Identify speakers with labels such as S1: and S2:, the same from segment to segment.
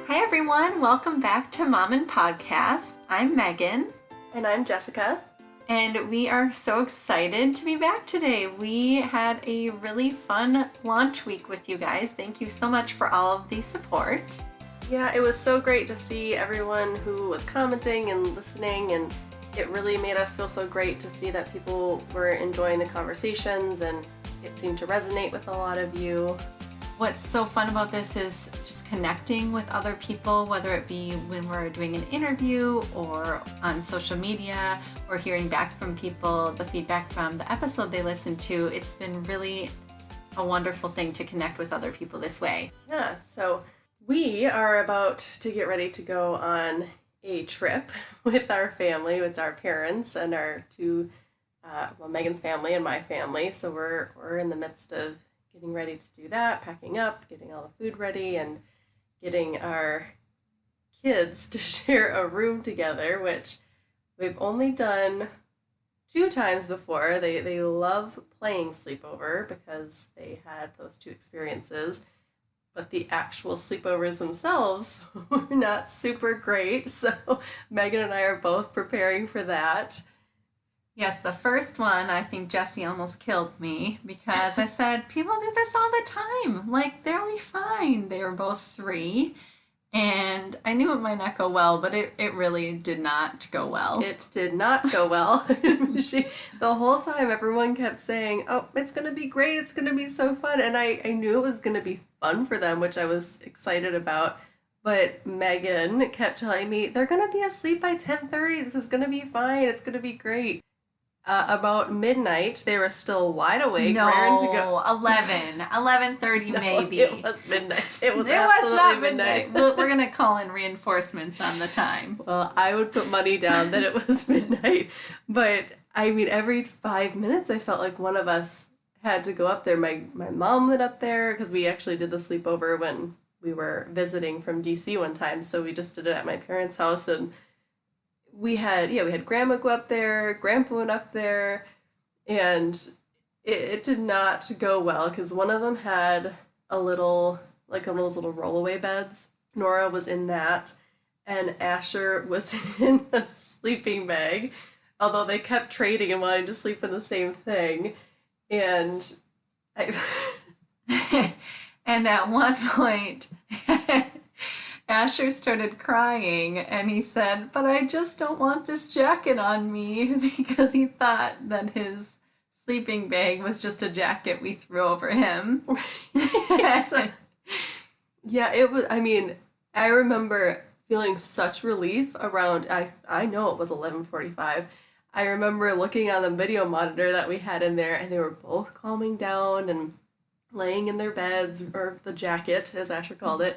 S1: Hi everyone, welcome back to Mom and Podcast. I'm Megan.
S2: And I'm Jessica.
S1: And we are so excited to be back today. We had a really fun launch week with you guys. Thank you so much for all of the support.
S2: Yeah, it was so great to see everyone who was commenting and listening, and it really made us feel so great to see that people were enjoying the conversations, and it seemed to resonate with a lot of you.
S1: What's so fun about this is just connecting with other people, whether it be when we're doing an interview or on social media or hearing back from people, the feedback from the episode they listened to. It's been really a wonderful thing to connect with other people this way.
S2: Yeah, so we are about to get ready to go on a trip with our family, with our parents and our two, Megan's family and my family. So we're in the midst of getting ready to do that, packing up, getting all the food ready, and getting our kids to share a room together, which we've only done 2 times before. They love playing sleepover because they had those 2 experiences, but the actual sleepovers themselves were not super great, so Megan and I are both preparing for that.
S1: Yes, the first one, I think Jessie almost killed me because I said, people do this all the time. Like, they'll be fine. They were both 3, and I knew it might not go well, but it really did not go well.
S2: It did not go well. The whole time, everyone kept saying, oh, it's going to be great. It's going to be so fun. And I knew it was going to be fun for them, which I was excited about. But Megan kept telling me, they're going to be asleep by 10:30. This is going to be fine. It's going to be great. About midnight, they were still wide awake, raring to go.
S1: 11:30
S2: No,
S1: maybe.
S2: It was midnight. It was
S1: absolutely not midnight. We're going to call in reinforcements on the time.
S2: Well, I would put money down that it was midnight. But, I mean, every 5 minutes, I felt like one of us had to go up there. My mom went up there because we actually did the sleepover when we were visiting from DC one time. So we just did it at my parents' house, and we had Grandma go up there, Grandpa went up there, and it did not go well because one of them had a little, like one of those little rollaway beds. Nora was in that, and Asher was in a sleeping bag, although they kept trading and wanting to sleep in the same thing. And
S1: and at one point, Asher started crying, and he said, but I just don't want this jacket on me, because he thought that his sleeping bag was just a jacket we threw over him.
S2: Yeah, it was, I mean, I remember feeling such relief around, I know it was 11:45. I remember looking on the video monitor that we had in there, and they were both calming down and laying in their beds, or the jacket, as Asher called it.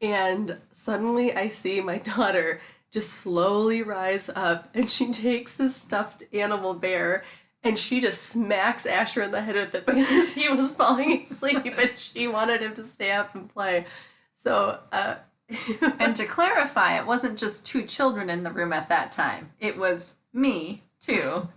S2: And suddenly I see my daughter just slowly rise up, and she takes this stuffed animal bear and she just smacks Asher in the head with it because he was falling asleep and she wanted him to stay up and play. So,
S1: and to clarify, it wasn't just 2 children in the room at that time. It was me, too,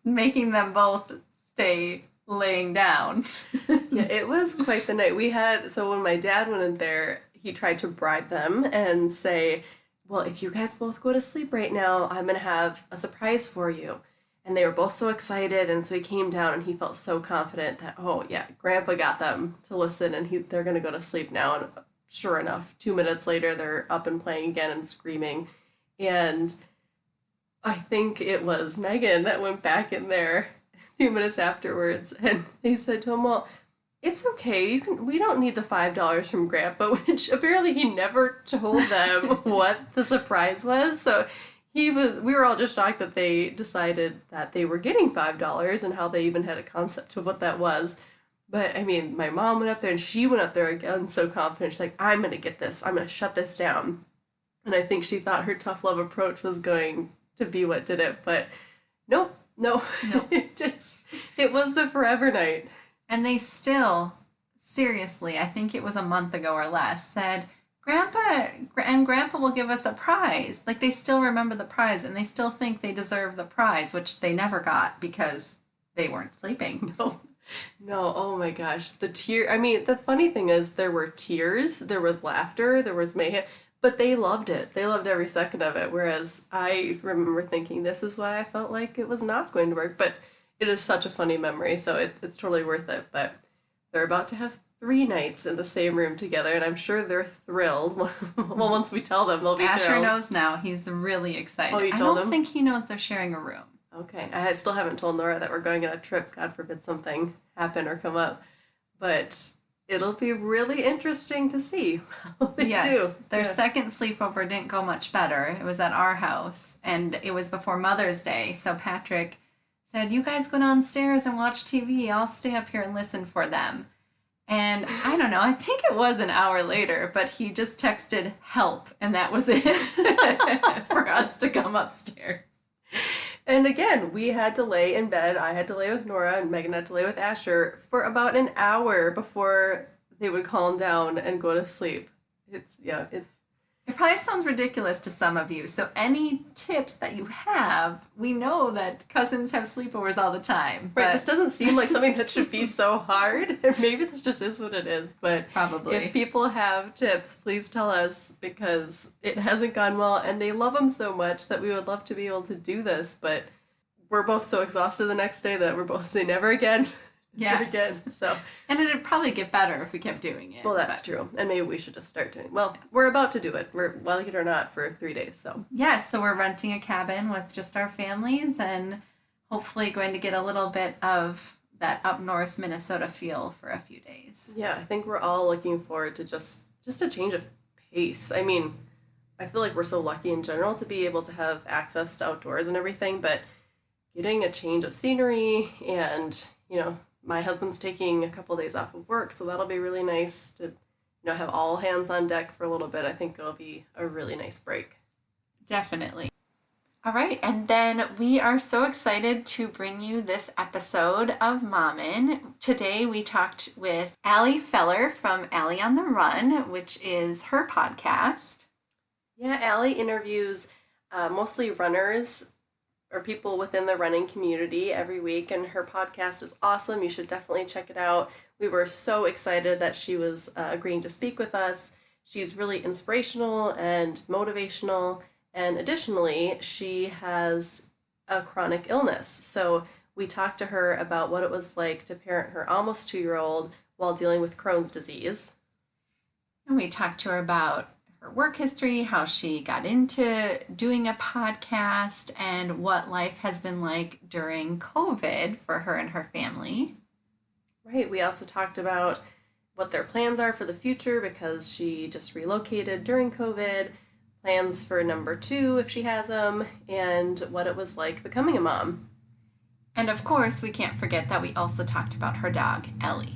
S1: making them both stay laying down.
S2: Yeah, it was quite the night. So when my dad went in there, he tried to bribe them and say, well, if you guys both go to sleep right now, I'm going to have a surprise for you. And they were both so excited, and so he came down, and he felt so confident that, oh, yeah, Grandpa got them to listen, and they're going to go to sleep now. And sure enough, 2 minutes later, they're up and playing again and screaming. And I think it was Megan that went back in there a few minutes afterwards, and they said to him, well, it's okay, we don't need the $5 from Grandpa, which apparently he never told them what the surprise was. So we were all just shocked that they decided that they were getting $5 and how they even had a concept of what that was. But I mean, my mom went up there, and she went up there again so confident. She's like, I'm going to get this. I'm going to shut this down. And I think she thought her tough love approach was going to be what did it. But no. It was the forever night.
S1: And they still, seriously, I think it was a month ago or less, said, Grandpa will give us a prize. Like, they still remember the prize, and they still think they deserve the prize, which they never got because they weren't sleeping.
S2: No, oh my gosh. The funny thing is there were tears, there was laughter, there was mayhem, But they loved it. They loved every second of it. Whereas I remember thinking this is why I felt like it was not going to work. But it is such a funny memory, so it's totally worth it. But they're about to have 3 nights in the same room together, and I'm sure they're thrilled. Well, once we tell them, they'll be
S1: Asher
S2: thrilled.
S1: knows now. He's really excited.
S2: Oh, you
S1: I
S2: told
S1: don't
S2: him?
S1: think he knows they're sharing a room.
S2: Okay. I still haven't told Nora that we're going on a trip. God forbid something happen or come up. But it'll be really interesting to see how they
S1: Yes,
S2: do.
S1: their
S2: Yeah.
S1: second sleepover didn't go much better. It was at our house, and it was before Mother's Day. So Patrick said, "You guys go downstairs and watch TV. I'll stay up here and listen for them." And I don't know, I think it was an hour later, but he just texted help, and that was it for us to come upstairs.
S2: And again, we had to lay in bed. I had to lay with Nora, and Megan had to lay with Asher for about an hour before they would calm down and go to sleep. It's
S1: It probably sounds ridiculous to some of you. So, any tips that you have, we know that cousins have sleepovers all the time.
S2: right.
S1: But
S2: This doesn't seem like something that should be so hard. And maybe this just is what it is. But
S1: probably.
S2: if people have tips, please tell us because it hasn't gone well, and they love them so much that we would love to be able to do this. But we're both so exhausted the next day that we're both saying never again. Never
S1: Yes.
S2: again. So.
S1: And it'd probably get better if we kept doing it.
S2: Well, that's
S1: but-
S2: true. And maybe we should just start doing. Well, we're about to do it. We're like it or not for 3 days. So
S1: Yes, so we're renting a cabin with just our families and hopefully going to get a little bit of that up north Minnesota feel for a few days.
S2: yeah, I think we're all looking forward to just a change of pace. I mean, I feel like we're so lucky in general to be able to have access to outdoors and everything, but getting a change of scenery and my husband's taking a couple days off of work, so that'll be really nice to have all hands on deck for a little bit. I think it'll be a really nice break.
S1: Definitely. All right, and then we are so excited to bring you this episode of Mommin. Today we talked with Ellie Feller from Ellie on the Run, which is her podcast.
S2: Yeah, Allie interviews mostly runners or people within the running community every week, and her podcast is awesome. You should definitely check it out. We were so excited that she was agreeing to speak with us. She's really inspirational and motivational, and additionally, she has a chronic illness. So we talked to her about what it was like to parent her almost 2-year-old while dealing with Crohn's disease.
S1: And we talked to her about her work history, how she got into doing a podcast, and what life has been like during COVID for her and her family.
S2: Right. We also talked about what their plans are for the future because she just relocated during COVID, plans for number 2 if she has them, and what it was like becoming a mom.
S1: And of course, we can't forget that we also talked about her dog, Ellie.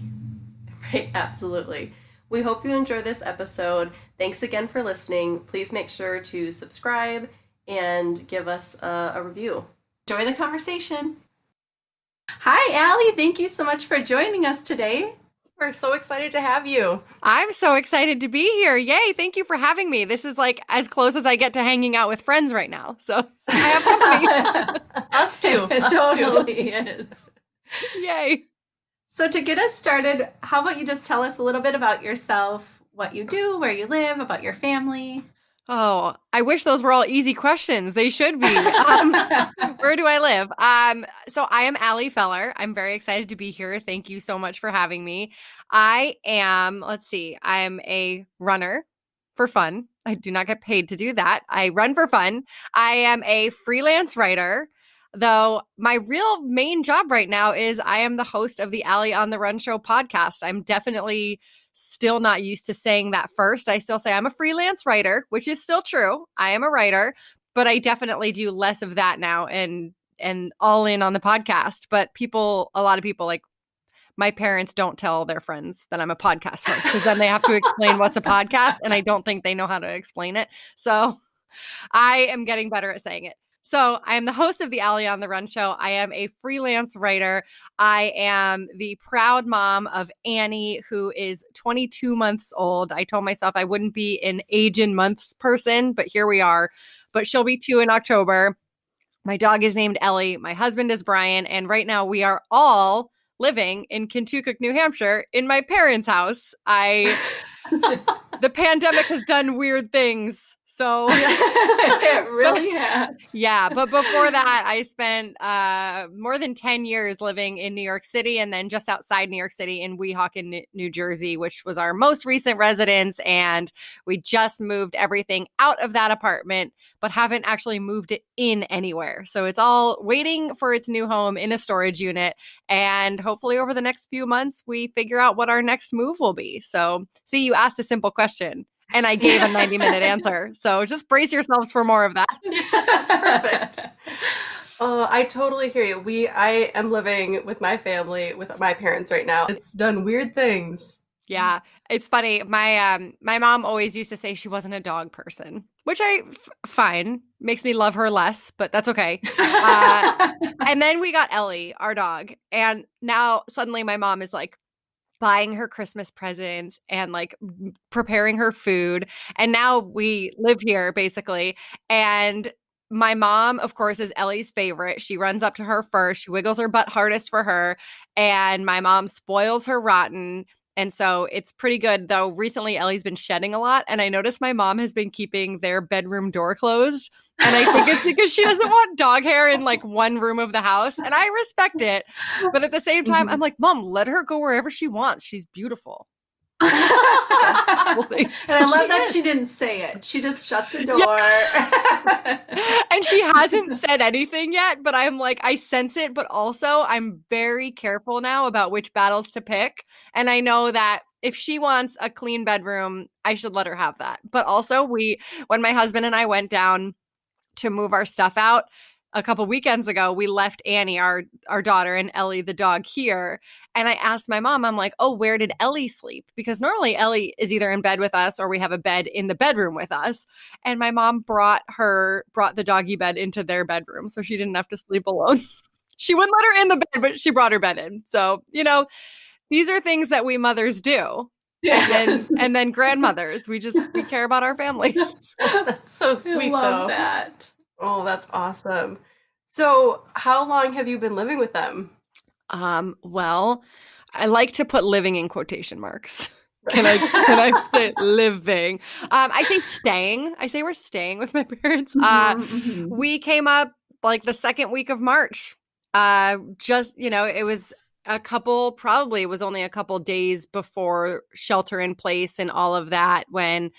S2: Right. Absolutely. We hope you enjoy this episode. Thanks again for listening. Please make sure to subscribe and give us a review.
S1: Enjoy the conversation. Hi, Allie. Thank you so much for joining us today.
S2: We're so excited to have you.
S3: I'm so excited to be here. Yay. Thank you for having me. This is like as close as I get to hanging out with friends right now. So I have company.
S2: Us too.
S1: It
S2: Us too.
S1: totally is.
S3: Yay.
S1: So to get us started, how about you just tell us a little bit about yourself, what you do, where you live, about your family?
S3: Oh, I wish those were all easy questions. They should be. Where do I live? So I am Allie Feller. I'm very excited to be here. Thank you so much for having me. I'm a runner for fun. I do not get paid to do that. I run for fun. I am a freelance writer, though my real main job right now is I am the host of the Ellie on the Run show podcast. I'm definitely still not used to saying that first. I still say I'm a freelance writer, which is still true. I am a writer, but I definitely do less of that now and all in on the podcast. But a lot of people, like my parents, don't tell their friends that I'm a podcast host because then they have to explain what's a podcast, and I don't think they know how to explain it. So I am getting better at saying it. So I am the host of the Ellie on the Run show. I am a freelance writer. I am the proud mom of Annie, who is 22 months old. I told myself I wouldn't be an age in months person, but here we are. But she'll be 2 in October. My dog is named Ellie. My husband is Brian. And right now we are all living in Kentucky, New Hampshire, in my parents' house. the pandemic has done weird things. So
S1: It really has.
S3: yeah, but before that, I spent more than 10 years living in New York City and then just outside New York City in Weehawken, New Jersey, which was our most recent residence. And we just moved everything out of that apartment, but haven't actually moved it in anywhere. So it's all waiting for its new home in a storage unit. And hopefully over the next few months, we figure out what our next move will be. So see, you asked a simple question. And I gave a 90-minute answer. So just brace yourselves for more of that.
S2: That's perfect. Oh, I totally hear you. I am living with my family, with my parents right now. It's done weird things.
S3: Yeah, it's funny. My mom always used to say she wasn't a dog person, which fine, makes me love her less, but that's okay. And then we got Ellie, our dog, and now suddenly my mom is like buying her Christmas presents and like preparing her food. And now we live here basically. And my mom, of course, is Ellie's favorite. She runs up to her first. She wiggles her butt hardest for her. And my mom spoils her rotten. And so it's pretty good, though. Recently, Ellie's been shedding a lot. And I noticed my mom has been keeping their bedroom door closed. And I think it's because she doesn't want dog hair in like one room of the house. And I respect it. But at the same time, I'm like, Mom, let her go wherever she wants. She's beautiful. We'll see.
S1: And I love that she didn't say it. She just shut the door.
S3: Yeah. And she hasn't said anything yet, but I'm like, I sense it. But also, I'm very careful now about which battles to pick. And I know that if she wants a clean bedroom, I should let her have that. But also, when my husband and I went down to move our stuff out a couple weekends ago, we left Annie, our daughter, and Ellie, the dog, here. And I asked my mom, I'm like, oh, where did Ellie sleep? Because normally Ellie is either in bed with us or we have a bed in the bedroom with us. And my mom brought the doggy bed into their bedroom so she didn't have to sleep alone. She wouldn't let her in the bed, but she brought her bed in. So, these are things that we mothers do. Yes. And then grandmothers, we care about our families.
S2: That's so sweet,
S1: I love
S2: though.
S1: that.
S2: Oh, that's awesome. So how long have you been living with them?
S3: Well, I like to put living in quotation marks. Can I say living? I say staying. I say we're staying with my parents. We came up like the second week of March. It was it was only a couple days before shelter in place and all of that when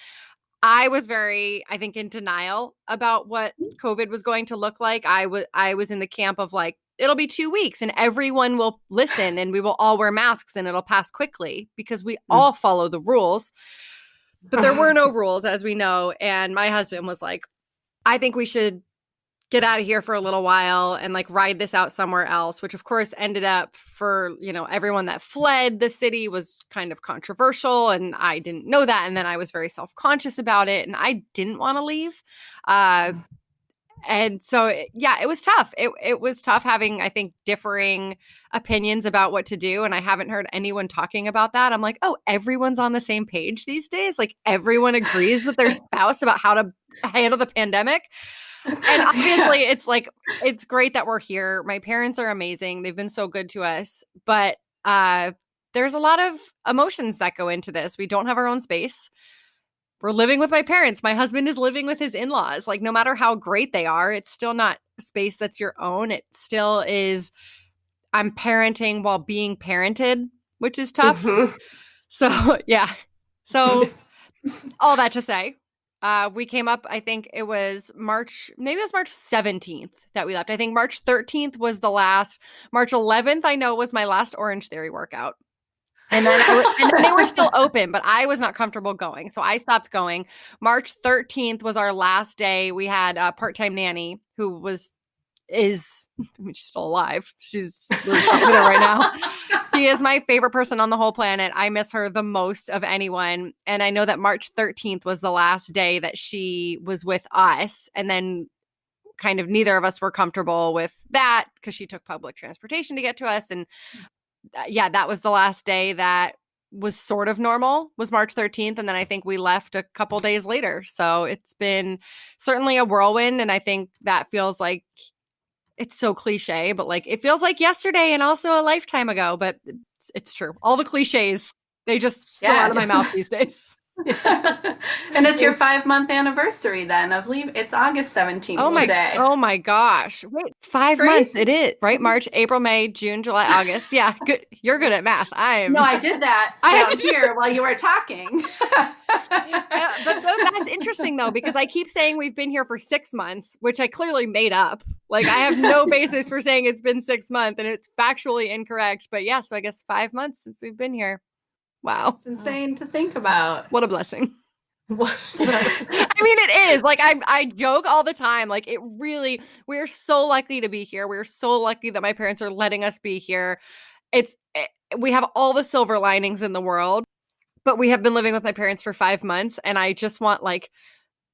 S3: I was very, I think, in denial about what COVID was going to look like. I was in the camp of like, it'll be 2 weeks and everyone will listen and we will all wear masks and it'll pass quickly because we all follow the rules. But there were no rules, as we know. And my husband was like, I think we should get out of here for a little while and like ride this out somewhere else, which of course ended up for, everyone that fled the city was kind of controversial. And I didn't know that. And then I was very self-conscious about it and I didn't want to leave. And so, it was tough. It was tough having, I think, differing opinions about what to do. And I haven't heard anyone talking about that. I'm like, oh, everyone's on the same page these days. Like everyone agrees with their spouse about how to handle the pandemic. And obviously it's great that we're here. My parents are amazing. They've been so good to us, but there's a lot of emotions that go into this. We don't have our own space. We're living with my parents. My husband is living with his in-laws. Like no matter how great they are, it's still not a space that's your own. It still is, I'm parenting while being parented, which is tough. Mm-hmm. So, yeah. So all that to say, we came up, I think it was March 17th that we left. I think March 13th was the last. March 11th, I know, was my last Orange Theory workout. And then they were still open, but I was not comfortable going. So I stopped going. March 13th was our last day. We had a part-time nanny who she's still alive. She's really there right now. She is my favorite person on the whole planet. I miss her the most of anyone. And I know that March 13th was the last day that she was with us. And then kind of neither of us were comfortable with that because she took public transportation to get to us. And that was the last day that was sort of normal, was March 13th. And then I think we left a couple days later. So it's been certainly a whirlwind. And I think that feels like, it's so cliche, but like it feels like yesterday and also a lifetime ago, but it's true. All the cliches, they just flow out of my mouth these days.
S1: And it's your 5-month anniversary then of leave. It's August 17th today.
S3: Oh my gosh. Wait, 5 months it is, right? March, April, May, June, July, August. Yeah, good. You're good at math.
S1: No, I did that down here while you were talking.
S3: But that's interesting though, because I keep saying we've been here for 6 months, which I clearly made up. Like I have no basis for saying it's been 6 months and it's factually incorrect. But yeah, so I guess 5 months since we've been here. Wow.
S1: It's insane to think about.
S3: What a blessing. I mean, it is. Like I joke all the time. Like it really, we're so lucky to be here. We're so lucky that my parents are letting us be here. We have all the silver linings in the world, but we have been living with my parents for 5 months and I just want like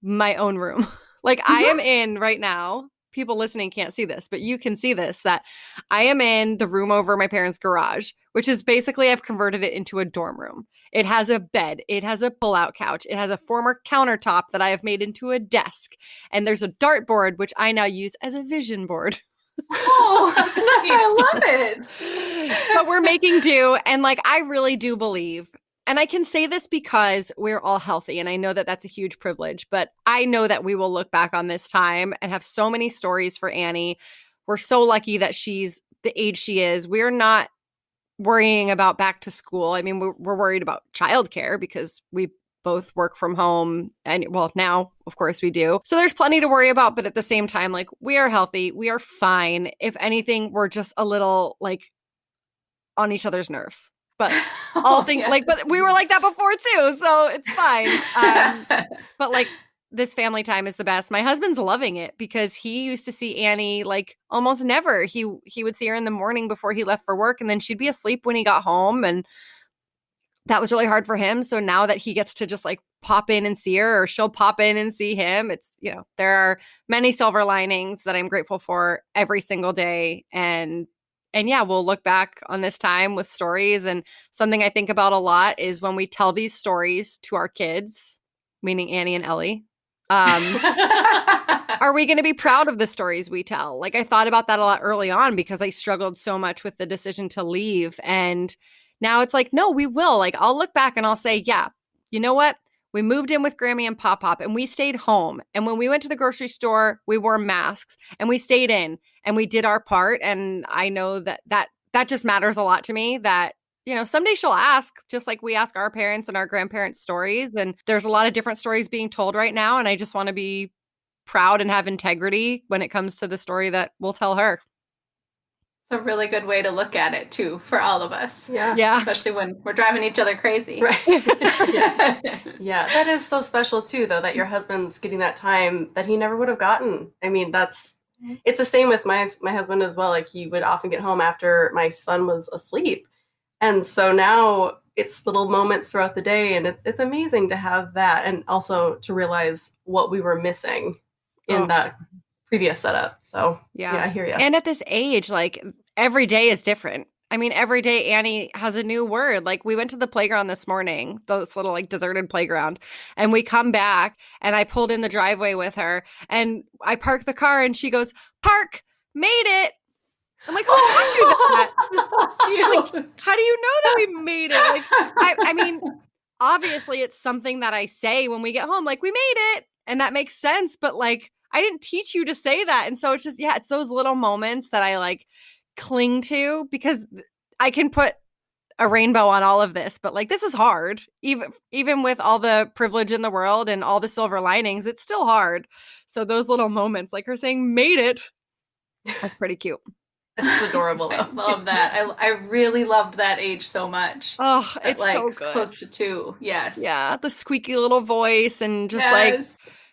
S3: my own room. Like I am in right now. People listening can't see this, but you can see this, that I am in the room over my parents' garage, which is basically I've converted it into a dorm room. It has a bed. It has a pull-out couch. It has a former countertop that I have made into a desk. And there's a dartboard, which I now use as a vision board.
S1: Oh, that's nice. I love it.
S3: But we're making do. And like, I really do believe, and I can say this because we're all healthy. And I know that that's a huge privilege, but I know that we will look back on this time and have so many stories for Annie. We're so lucky that she's the age she is. We're not worrying about back to school. I mean, we're worried about childcare because we both work from home. And well, now, of course, we do. So there's plenty to worry about. But at the same time, like we are healthy. We are fine. If anything, we're just a little like on each other's nerves. But all things like, but we were like that before too, so it's fine. But like this family time is the best. My husband's loving it because he used to see Annie like almost never. He would see her in the morning before he left for work, and then she'd be asleep when he got home, and that was really hard for him. So now that he gets to just like pop in and see her, or she'll pop in and see him, it's, you know, there are many silver linings that I'm grateful for every single day. And yeah, we'll look back on this time with stories. And something I think about a lot is when we tell these stories to our kids, meaning Annie and Ellie, are we going to be proud of the stories we tell? Like I thought about that a lot early on because I struggled so much with the decision to leave. And now it's like, no, we will. Like I'll look back and I'll say, yeah, you know what? We moved in with Grammy and Pop and we stayed home. And when we went to the grocery store, we wore masks and we stayed in and we did our part. And I know that just matters a lot to me, that, you know, someday she'll ask, just like we ask our parents and our grandparents stories. And there's a lot of different stories being told right now. And I just want to be proud and have integrity when it comes to the story that we'll tell her.
S1: A really good way to look at it too for all of us.
S2: Yeah.
S1: Especially when we're driving each other crazy.
S2: Right. Yeah. That is so special too, though, that your husband's getting that time that he never would have gotten. I mean, it's the same with my husband as well. Like he would often get home after my son was asleep. And so now it's little moments throughout the day, and it's amazing to have that, and also to realize what we were missing in that previous setup. So yeah, I hear you.
S3: And at this age, like every day is different. I mean, every day Annie has a new word. Like we went to the playground this morning, this little like deserted playground, and we come back and I pulled in the driveway with her and I parked the car and she goes, "Park, made it." I'm like, oh, you that? Like, how do you know that we made it? Like, I mean, obviously it's something that I say when we get home, like we made it. And that makes sense. But like, I didn't teach you to say that. And so it's just, yeah, it's those little moments that I like cling to because I can put a rainbow on all of this, but like, this is hard. Even with all the privilege in the world and all the silver linings, it's still hard. So those little moments, like her saying, "Made it," that's pretty cute.
S2: It's adorable though.
S1: I love that. I really loved that age so much.
S3: Oh, it's
S1: like
S3: so good.
S1: Close to 2. Yes.
S3: Yeah. The squeaky little voice and just like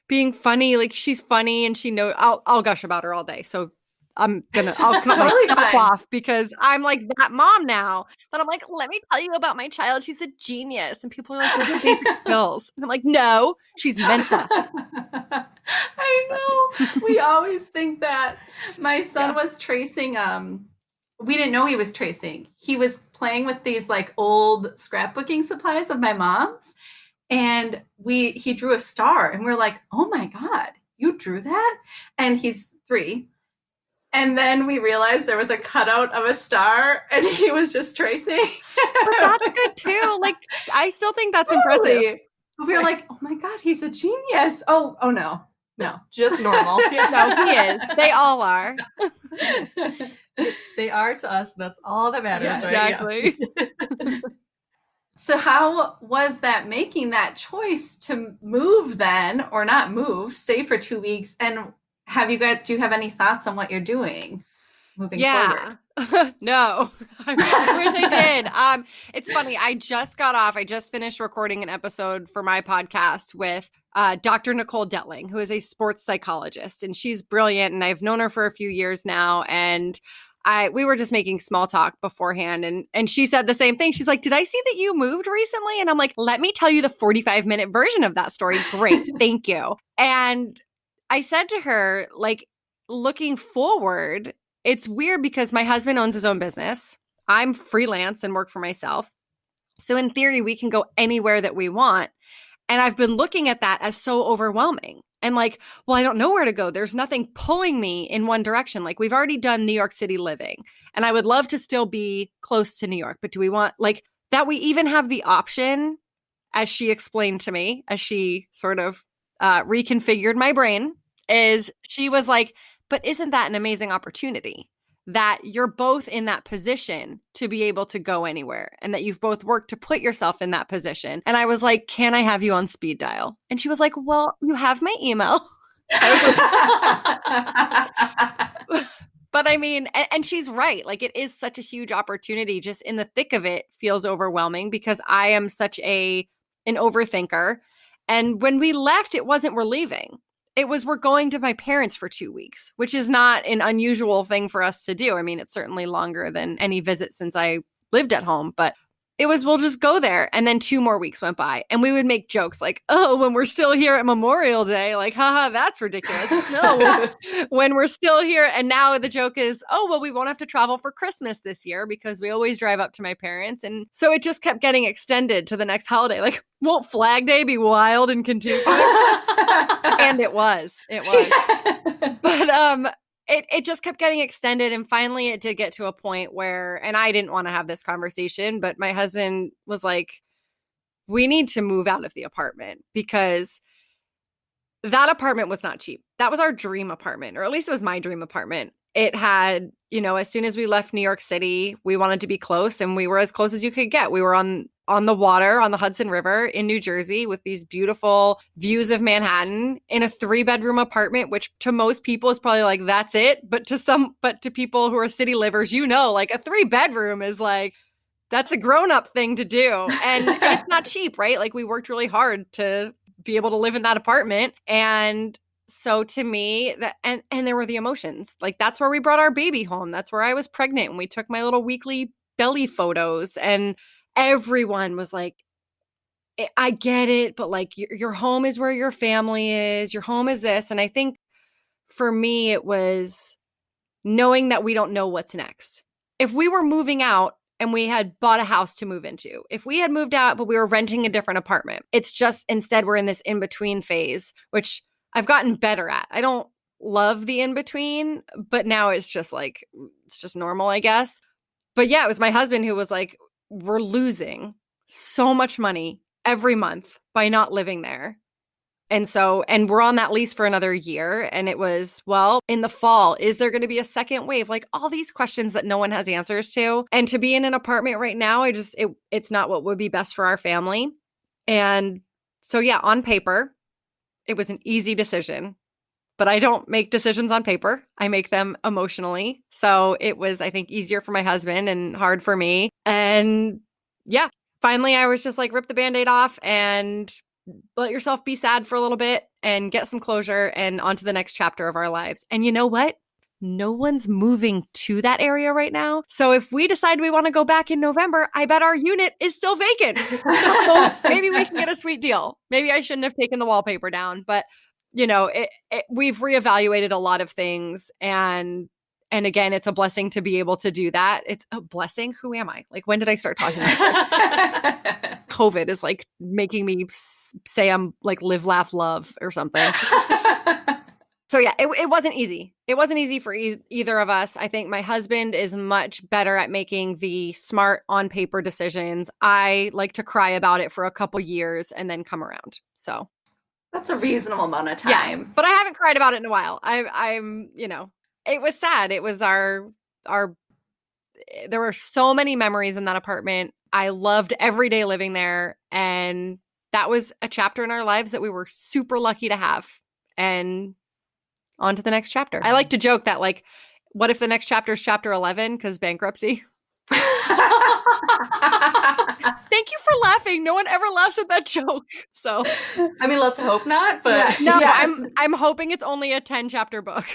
S3: being funny. Like she's funny and she knows. I'll gush about her all day. So I'll cut
S1: totally
S3: myself off because I'm like that mom now. But I'm like, let me tell you about my child. She's a genius. And people are like, what are basic skills? And I'm like, no, she's Mensa.
S1: I know. We always think that. My son was tracing. We didn't know he was tracing. He was playing with these like old scrapbooking supplies of my mom's. And he drew a star and we're like, oh my God, you drew that? And he's 3. And then we realized there was a cutout of a star and he was just tracing.
S3: But that's good too. Like, I still think that's impressive.
S1: We were like, oh my God, he's a genius. Oh no.
S2: Just normal.
S3: No, he is. They all are.
S4: They are to us. That's all that matters, right?
S3: Exactly.
S4: Yeah.
S1: So how was that, making that choice to move then, or not move, stay for 2 weeks? And do you have any thoughts on what you're doing moving forward?
S3: No, I wish I did. It's funny. I just finished recording an episode for my podcast with Dr. Nicole Detling, who is a sports psychologist, and she's brilliant. And I've known her for a few years now. And we were just making small talk beforehand, and she said the same thing. She's like, "Did I see that you moved recently?" And I'm like, "Let me tell you the 45-minute version of that story." Great, thank you. And I said to her, like, looking forward, it's weird because my husband owns his own business. I'm freelance and work for myself. So in theory, we can go anywhere that we want. And I've been looking at that as so overwhelming. And like, well, I don't know where to go. There's nothing pulling me in one direction. Like, we've already done New York City living, and I would love to still be close to New York. But do we want, like, that we even have the option, as she explained to me, as she sort of reconfigured my brain, is she was like, but isn't that an amazing opportunity that you're both in that position to be able to go anywhere, and that you've both worked to put yourself in that position? And I was like, can I have you on speed dial? And she was like, well, you have my email. But I mean, and she's right. Like, it is such a huge opportunity. Just in the thick of it feels overwhelming because I am such an overthinker. And when we left, it wasn't we're leaving. It was we're going to my parents for 2 weeks, which is not an unusual thing for us to do. I mean, it's certainly longer than any visit since I lived at home, but it was, we'll just go there. And then 2 more weeks went by, and we would make jokes like, oh, when we're still here at Memorial Day, like, haha, that's ridiculous. No, when we're still here. And now the joke is, oh, well, we won't have to travel for Christmas this year because we always drive up to my parents. And so it just kept getting extended to the next holiday. Like, won't Flag Day be wild and continuous? And it was. But it just kept getting extended. And finally it did get to a point where, and I didn't want to have this conversation, but my husband was like, we need to move out of the apartment, because that apartment was not cheap. That was our dream apartment, or at least it was my dream apartment. It had, as soon as we left New York City, we wanted to be close, and we were as close as you could get. We were on the water, on the Hudson River in New Jersey, with these beautiful views of Manhattan, in a 3-bedroom apartment, which to most people is probably like, that's it. But to people who are city livers, like, a 3-bedroom is like, that's a grown-up thing to do. And it's not cheap, right? Like, we worked really hard to be able to live in that apartment. And so to me, and there were the emotions. Like, that's where we brought our baby home. That's where I was pregnant, and we took my little weekly belly photos, and everyone was like, I get it, but like, your home is where your family is. Your home is this. And I think for me, it was knowing that we don't know what's next. If we were moving out and we had bought a house to move into, if we had moved out, but we were renting a different apartment, it's just, instead we're in this in-between phase, which I've gotten better at. I don't love the in-between, but now it's just like, it's just normal, I guess. But yeah, it was my husband who was like, we're losing so much money every month by not living there. And we're on that lease for another year. And it was, well, in the fall, is there going to be a second wave? Like, all these questions that no one has answers to. And to be in an apartment right now, it's not what would be best for our family. And so, yeah, on paper, it was an easy decision. But I don't make decisions on paper. I make them emotionally. So it was, I think, easier for my husband and hard for me. And yeah, finally I was just like, rip the Band-Aid off and let yourself be sad for a little bit and get some closure and on to the next chapter of our lives. And you know what? No one's moving to that area right now. So if we decide we want to go back in November, I bet our unit is still vacant. So maybe we can get a sweet deal. Maybe I shouldn't have taken the wallpaper down, but we've reevaluated a lot of things, and again, it's a blessing to be able to do that. It's a blessing. Who am I? Like, when did I start talking like that? COVID is like making me say I'm like live, laugh, love or something. So yeah, it wasn't easy. It wasn't easy for either of us. I think my husband is much better at making the smart on paper decisions. I like to cry about it for a couple years and then come around. So
S1: that's a reasonable amount of time.
S3: Yeah, but I haven't cried about it in a while. I'm, it was sad. It was our there were so many memories in that apartment. I loved every day living there. And that was a chapter in our lives that we were super lucky to have. And on to the next chapter. I like to joke that, like, what if the next chapter is chapter 11 because bankruptcy? Thank you for laughing. No one ever laughs at that joke. So,
S4: I mean, let's hope not. But
S3: no, yes. I'm hoping it's only a 10 chapter book.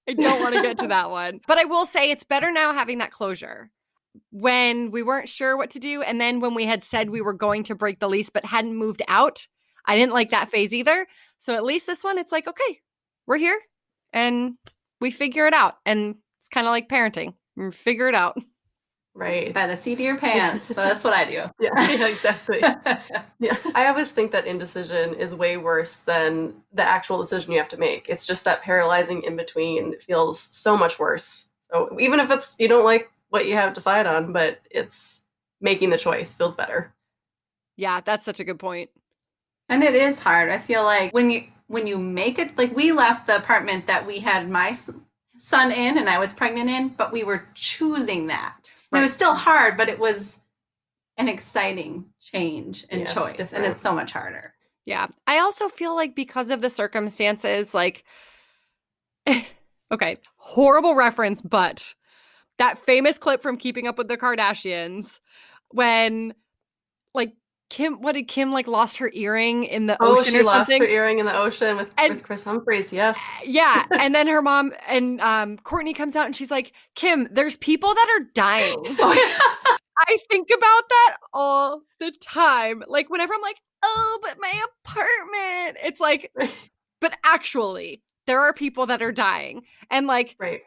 S3: I don't want to get to that one. But I will say it's better now having that closure. When we weren't sure what to do, and then when we had said we were going to break the lease but hadn't moved out, I didn't like that phase either. So at least this one, it's like, okay, we're here and we figure it out. And it's kind of like parenting. We figure it out.
S2: Right.
S1: By the seat of your pants. So that's what I do.
S2: Yeah, exactly. Yeah. I always think that indecision is way worse than the actual decision you have to make. It's just that paralyzing in between feels so much worse. So even if you don't like what you have to decide on, but it's making the choice feels better.
S3: Yeah, that's such a good point.
S1: And it is hard. I feel like when you make it, like we left the apartment that we had my son in and I was pregnant in, but we were choosing that. Right. It was still hard, but it was an exciting change and choice. And it's so much harder.
S3: Yeah. I also feel like because of the circumstances, like, okay, horrible reference, but that famous clip from Keeping Up with the Kardashians when, like, Kim like lost her earring in the ocean or something.
S2: Oh, she lost her earring in the ocean with Chris Humphries, yes.
S3: Yeah, and then her mom and Courtney comes out and she's like, Kim, there's people that are dying. Oh, yeah. I think about that all the time. Like, whenever I'm like, oh, but my apartment. It's like, but actually, there are people that are dying. And like,
S2: right.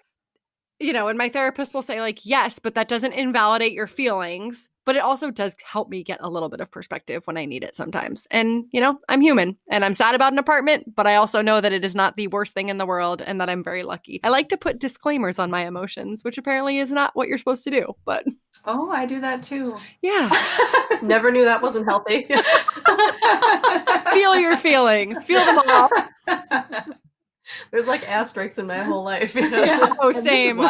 S3: And my therapist will say, like, yes, but that doesn't invalidate your feelings. But it also does help me get a little bit of perspective when I need it sometimes. And, I'm human and I'm sad about an apartment, but I also know that it is not the worst thing in the world and that I'm very lucky. I like to put disclaimers on my emotions, which apparently is not what you're supposed to do, but.
S1: Oh, I do that too.
S3: Yeah.
S2: Never knew that wasn't healthy.
S3: Feel your feelings. Feel them all.
S2: There's like asterisks in my whole life.
S3: Yeah. Oh, same.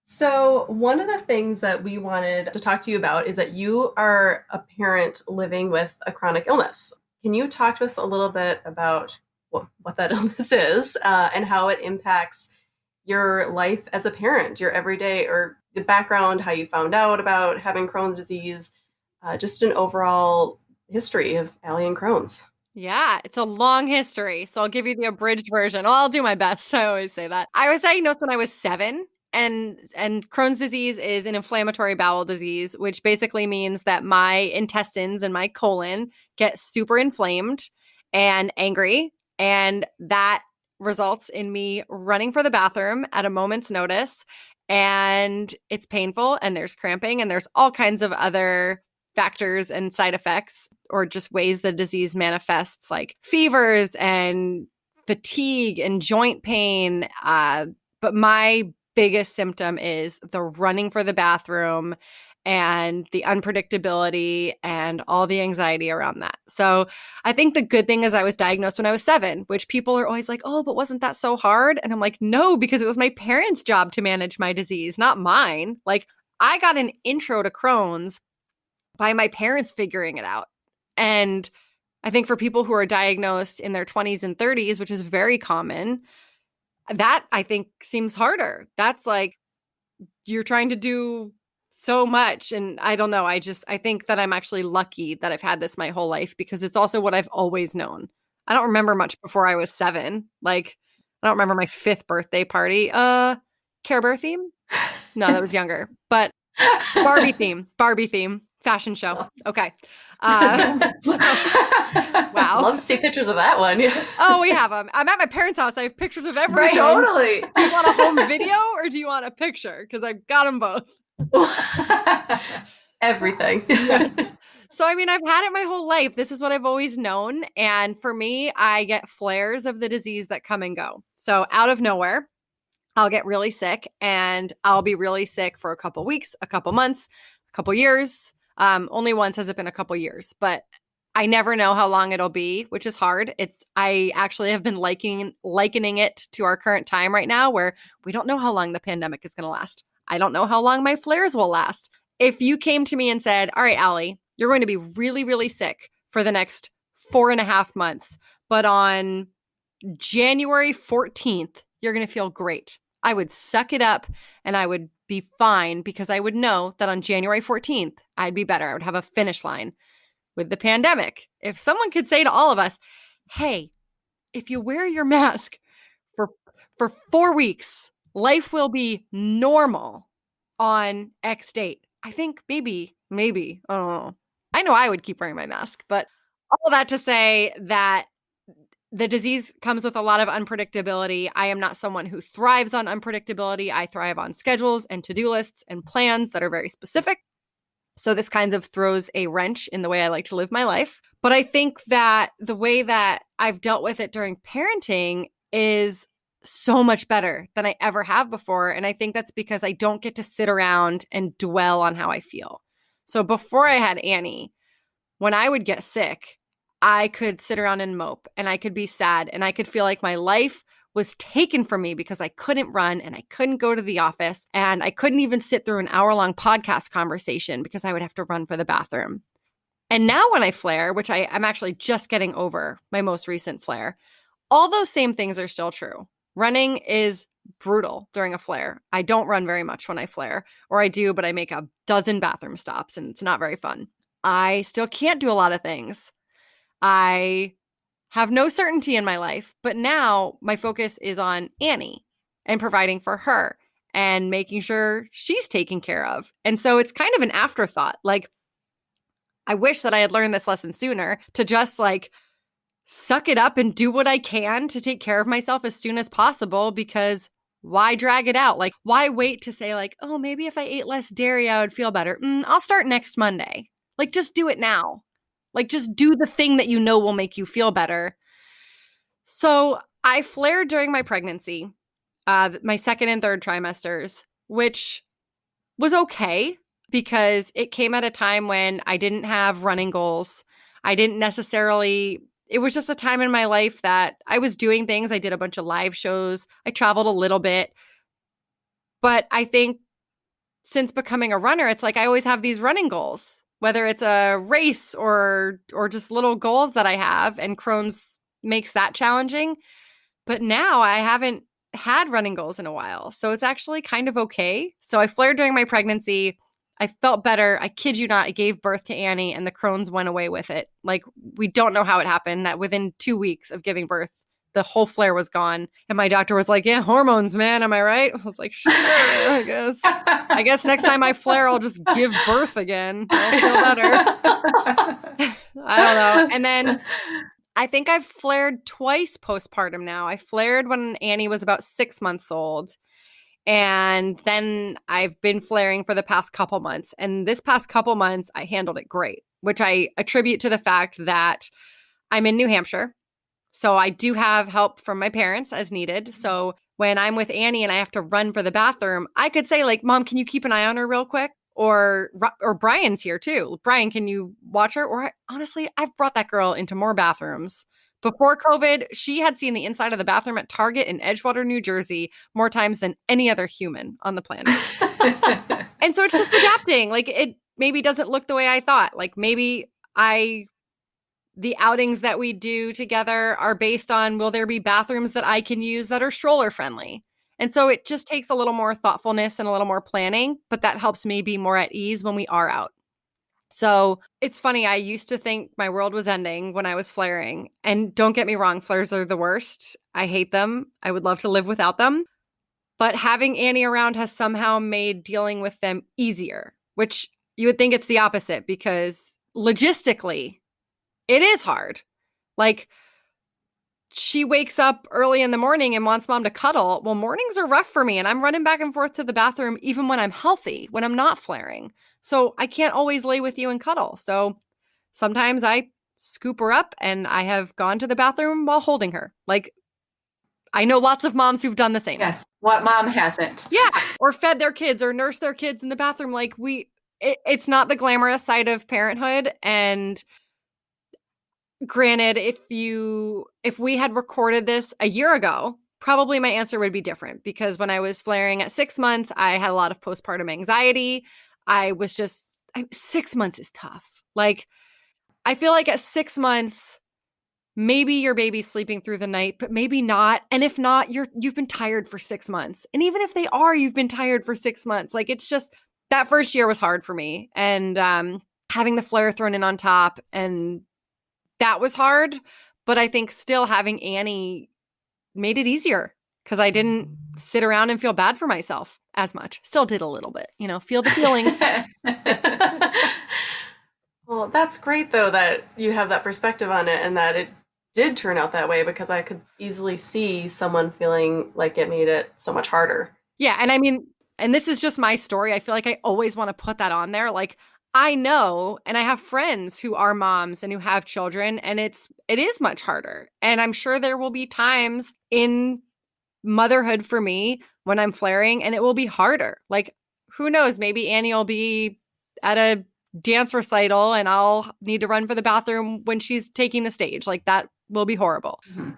S2: So one of the things that we wanted to talk to you about is that you are a parent living with a chronic illness. Can you talk to us a little bit about what that illness is and how it impacts your life as a parent, your everyday, or the background, how you found out about having Crohn's disease, just an overall history of Ellie and Crohn's?
S3: Yeah, it's a long history. So I'll give you the abridged version. Well, I'll do my best. I always say that. I was diagnosed when I was 7. And Crohn's disease is an inflammatory bowel disease, which basically means that my intestines and my colon get super inflamed and angry. And that results in me running for the bathroom at a moment's notice. And it's painful and there's cramping and there's all kinds of other factors and side effects or just ways the disease manifests, like fevers and fatigue and joint pain. But my biggest symptom is the running for the bathroom and the unpredictability and all the anxiety around that. So I think the good thing is I was diagnosed when I was 7, which people are always like, oh, but wasn't that so hard? And I'm like, no, because it was my parents' job to manage my disease, not mine. Like, I got an intro to Crohn's by my parents figuring it out. And I think for people who are diagnosed in their 20s and 30s, which is very common, that I think seems harder. That's like you're trying to do so much. And I don't know. I think that I'm actually lucky that I've had this my whole life because it's also what I've always known. I don't remember much before I was 7. Like, I don't remember my 5th birthday party. Care Bear theme? No, that was younger. But Barbie theme. Fashion show. Okay. Wow.
S2: Love to see pictures of that one.
S3: Oh, we have them. I'm at my parents' house. I have pictures of everything.
S1: Right, totally.
S3: Do you want a home video or do you want a picture? Because I've got them both.
S2: Everything.
S3: Yes. So, I mean, I've had it my whole life. This is what I've always known. And for me, I get flares of the disease that come and go. So out of nowhere, I'll get really sick and I'll be really sick for a couple weeks, a couple months, a couple years. Only once has it been a couple years, but I never know how long it'll be, which is hard. I actually have been likening it to our current time right now where we don't know how long the pandemic is going to last. I don't know how long my flares will last. If you came to me and said, all right, Allie, you're going to be really, really sick for the next 4.5 months, but on January 14th, you're going to feel great. I would suck it up and I would be fine because I would know that on January 14th, I'd be better. I would have a finish line. With the pandemic, if someone could say to all of us, hey, if you wear your mask for 4 weeks, life will be normal on X date. I think maybe, I don't know. I know I would keep wearing my mask, but all that to say that the disease comes with a lot of unpredictability. I am not someone who thrives on unpredictability. I thrive on schedules and to-do lists and plans that are very specific. So this kind of throws a wrench in the way I like to live my life. But I think that the way that I've dealt with it during parenting is so much better than I ever have before. And I think that's because I don't get to sit around and dwell on how I feel. So before I had Annie, when I would get sick, I could sit around and mope and I could be sad and I could feel like my life was taken from me because I couldn't run and I couldn't go to the office and I couldn't even sit through an hour-long podcast conversation because I would have to run for the bathroom. And now when I flare, which I'm actually just getting over my most recent flare, all those same things are still true. Running is brutal during a flare. I don't run very much when I flare, or I do, but I make a dozen bathroom stops and it's not very fun. I still can't do a lot of things. I have no certainty in my life, but now my focus is on Annie and providing for her and making sure she's taken care of. And so it's kind of an afterthought. Like, I wish that I had learned this lesson sooner to just like suck it up and do what I can to take care of myself as soon as possible, because why drag it out? Like, why wait to say like, oh, maybe if I ate less dairy, I would feel better. I'll start next Monday. Like, just do it now. Like, just do the thing that you know will make you feel better. So I flared during my pregnancy, my second and third trimesters, which was okay because it came at a time when I didn't have running goals. I didn't necessarily, it was just a time in my life that I was doing things. I did a bunch of live shows. I traveled a little bit. But I think since becoming a runner, it's like I always have these running goals, whether it's a race or just little goals that I have, and Crohn's makes that challenging. But now I haven't had running goals in a while. So it's actually kind of okay. So I flared during my pregnancy. I felt better. I kid you not, I gave birth to Annie and the Crohn's went away with it. Like, we don't know how it happened that within 2 weeks of giving birth, the whole flare was gone. And my doctor was like, yeah, hormones, man. Am I right? I was like, sure, I guess. I guess next time I flare, I'll just give birth again. I'll feel better. I don't know. And then I think I've flared twice postpartum now. I flared when Annie was about 6 months old. And then I've been flaring for the past couple months. And this past couple months, I handled it great, which I attribute to the fact that I'm in New Hampshire. So I do have help from my parents as needed. So when I'm with Annie and I have to run for the bathroom, I could say like, Mom, can you keep an eye on her real quick? Or Brian's here too. Brian, can you watch her? Or honestly, I've brought that girl into more bathrooms. Before COVID, she had seen the inside of the bathroom at Target in Edgewater, New Jersey, more times than any other human on the planet. And so it's just adapting. Like, it maybe doesn't look the way I thought. Like, maybe the outings that we do together are based on, will there be bathrooms that I can use that are stroller friendly? And so it just takes a little more thoughtfulness and a little more planning, but that helps me be more at ease when we are out. So it's funny, I used to think my world was ending when I was flaring. And don't get me wrong, flares are the worst. I hate them. I would love to live without them. But having Annie around has somehow made dealing with them easier, which you would think it's the opposite, because logistically, it is hard. Like, she wakes up early in the morning and wants Mom to cuddle. Well, mornings are rough for me, and I'm running back and forth to the bathroom even when I'm healthy, when I'm not flaring. So I can't always lay with you and cuddle. So sometimes I scoop her up and I have gone to the bathroom while holding her. Like, I know lots of moms who've done the same.
S4: Yes. What mom hasn't?
S3: Yeah. Or fed their kids or nursed their kids in the bathroom. Like it's not the glamorous side of parenthood. And granted, if we had recorded this a year ago, probably my answer would be different, because when I was flaring at 6 months, I had a lot of postpartum anxiety. 6 months is tough. Like, I feel like at 6 months, maybe your baby's sleeping through the night, but maybe not. And if not, you've been tired for 6 months. And even if they are, you've been tired for 6 months. Like, it's just, that first year was hard for me. And having the flare thrown in on top, and that was hard. But I think still having Annie made it easier, because I didn't sit around and feel bad for myself as much. Still did a little bit, feel the feelings.
S2: Well, that's great, though, that you have that perspective on it and that it did turn out that way, because I could easily see someone feeling like it made it so much harder.
S3: Yeah. And I mean, and this is just my story. I feel like I always want to put that on there. Like, I know, and I have friends who are moms and who have children, and it is much harder. And I'm sure there will be times in motherhood for me when I'm flaring and it will be harder. Like, who knows? Maybe Annie will be at a dance recital and I'll need to run for the bathroom when she's taking the stage. Like, that will be horrible. Mm-hmm.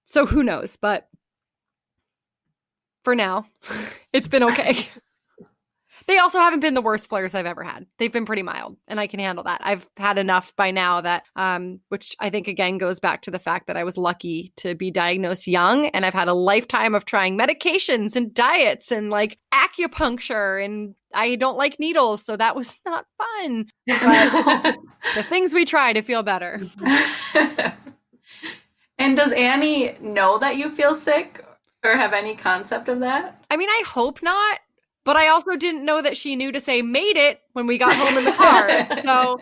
S3: So who knows? But for now, it's been okay. They also haven't been the worst flares I've ever had. They've been pretty mild, and I can handle that. I've had enough by now that, which I think again goes back to the fact that I was lucky to be diagnosed young, and I've had a lifetime of trying medications and diets and like acupuncture, and I don't like needles, so that was not fun. But the things we try to feel better.
S1: And does Annie know that you feel sick or have any concept of that?
S3: I mean, I hope not. But I also didn't know that she knew to say "made it" when we got home in the car. So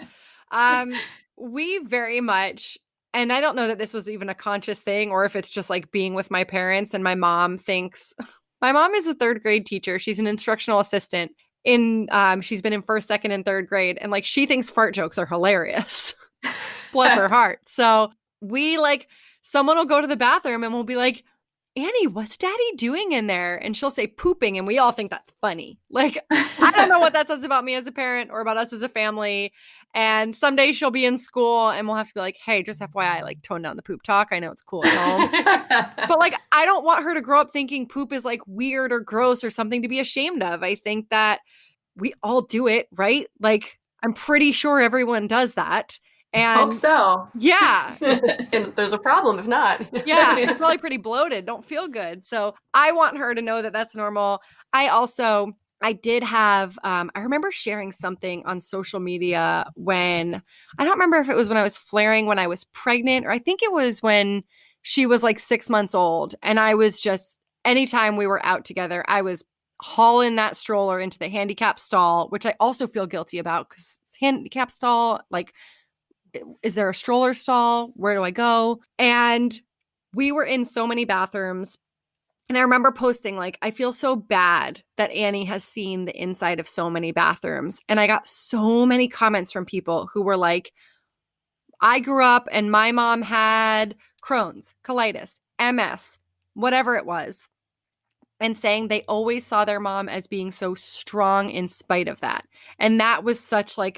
S3: we very much, and I don't know that this was even a conscious thing or if it's just like being with my parents, and my mom thinks, my mom is a 3rd grade teacher. She's an instructional assistant she's been in 1st, 2nd, and 3rd grade. And like, she thinks fart jokes are hilarious. Bless her heart. So someone will go to the bathroom and we'll be like, Annie, what's daddy doing in there? And she'll say pooping, and we all think that's funny. Like, I don't know what that says about me as a parent or about us as a family. And someday she'll be in school and we'll have to be like, hey, just FYI, like, tone down the poop talk. I know it's cool at home. But like, I don't want her to grow up thinking poop is like weird or gross or something to be ashamed of. I think that we all do it, right? Like, I'm pretty sure everyone does that. And
S1: hope so.
S3: Yeah.
S2: And there's a problem if not.
S3: Yeah, it's probably pretty bloated. Don't feel good. So I want her to know that that's normal. I did have, I remember sharing something on social media when, I don't remember if it was when I was flaring when I was pregnant, or I think it was when she was like 6 months old. And I was just, anytime we were out together, I was hauling that stroller into the handicap stall, which I also feel guilty about, because handicap stall, like, is there a stroller stall? Where do I go? And we were in so many bathrooms. And I remember posting, like, I feel so bad that Annie has seen the inside of so many bathrooms. And I got so many comments from people who were like, I grew up and my mom had Crohn's, colitis, MS, whatever it was. And saying they always saw their mom as being so strong in spite of that. And that was such like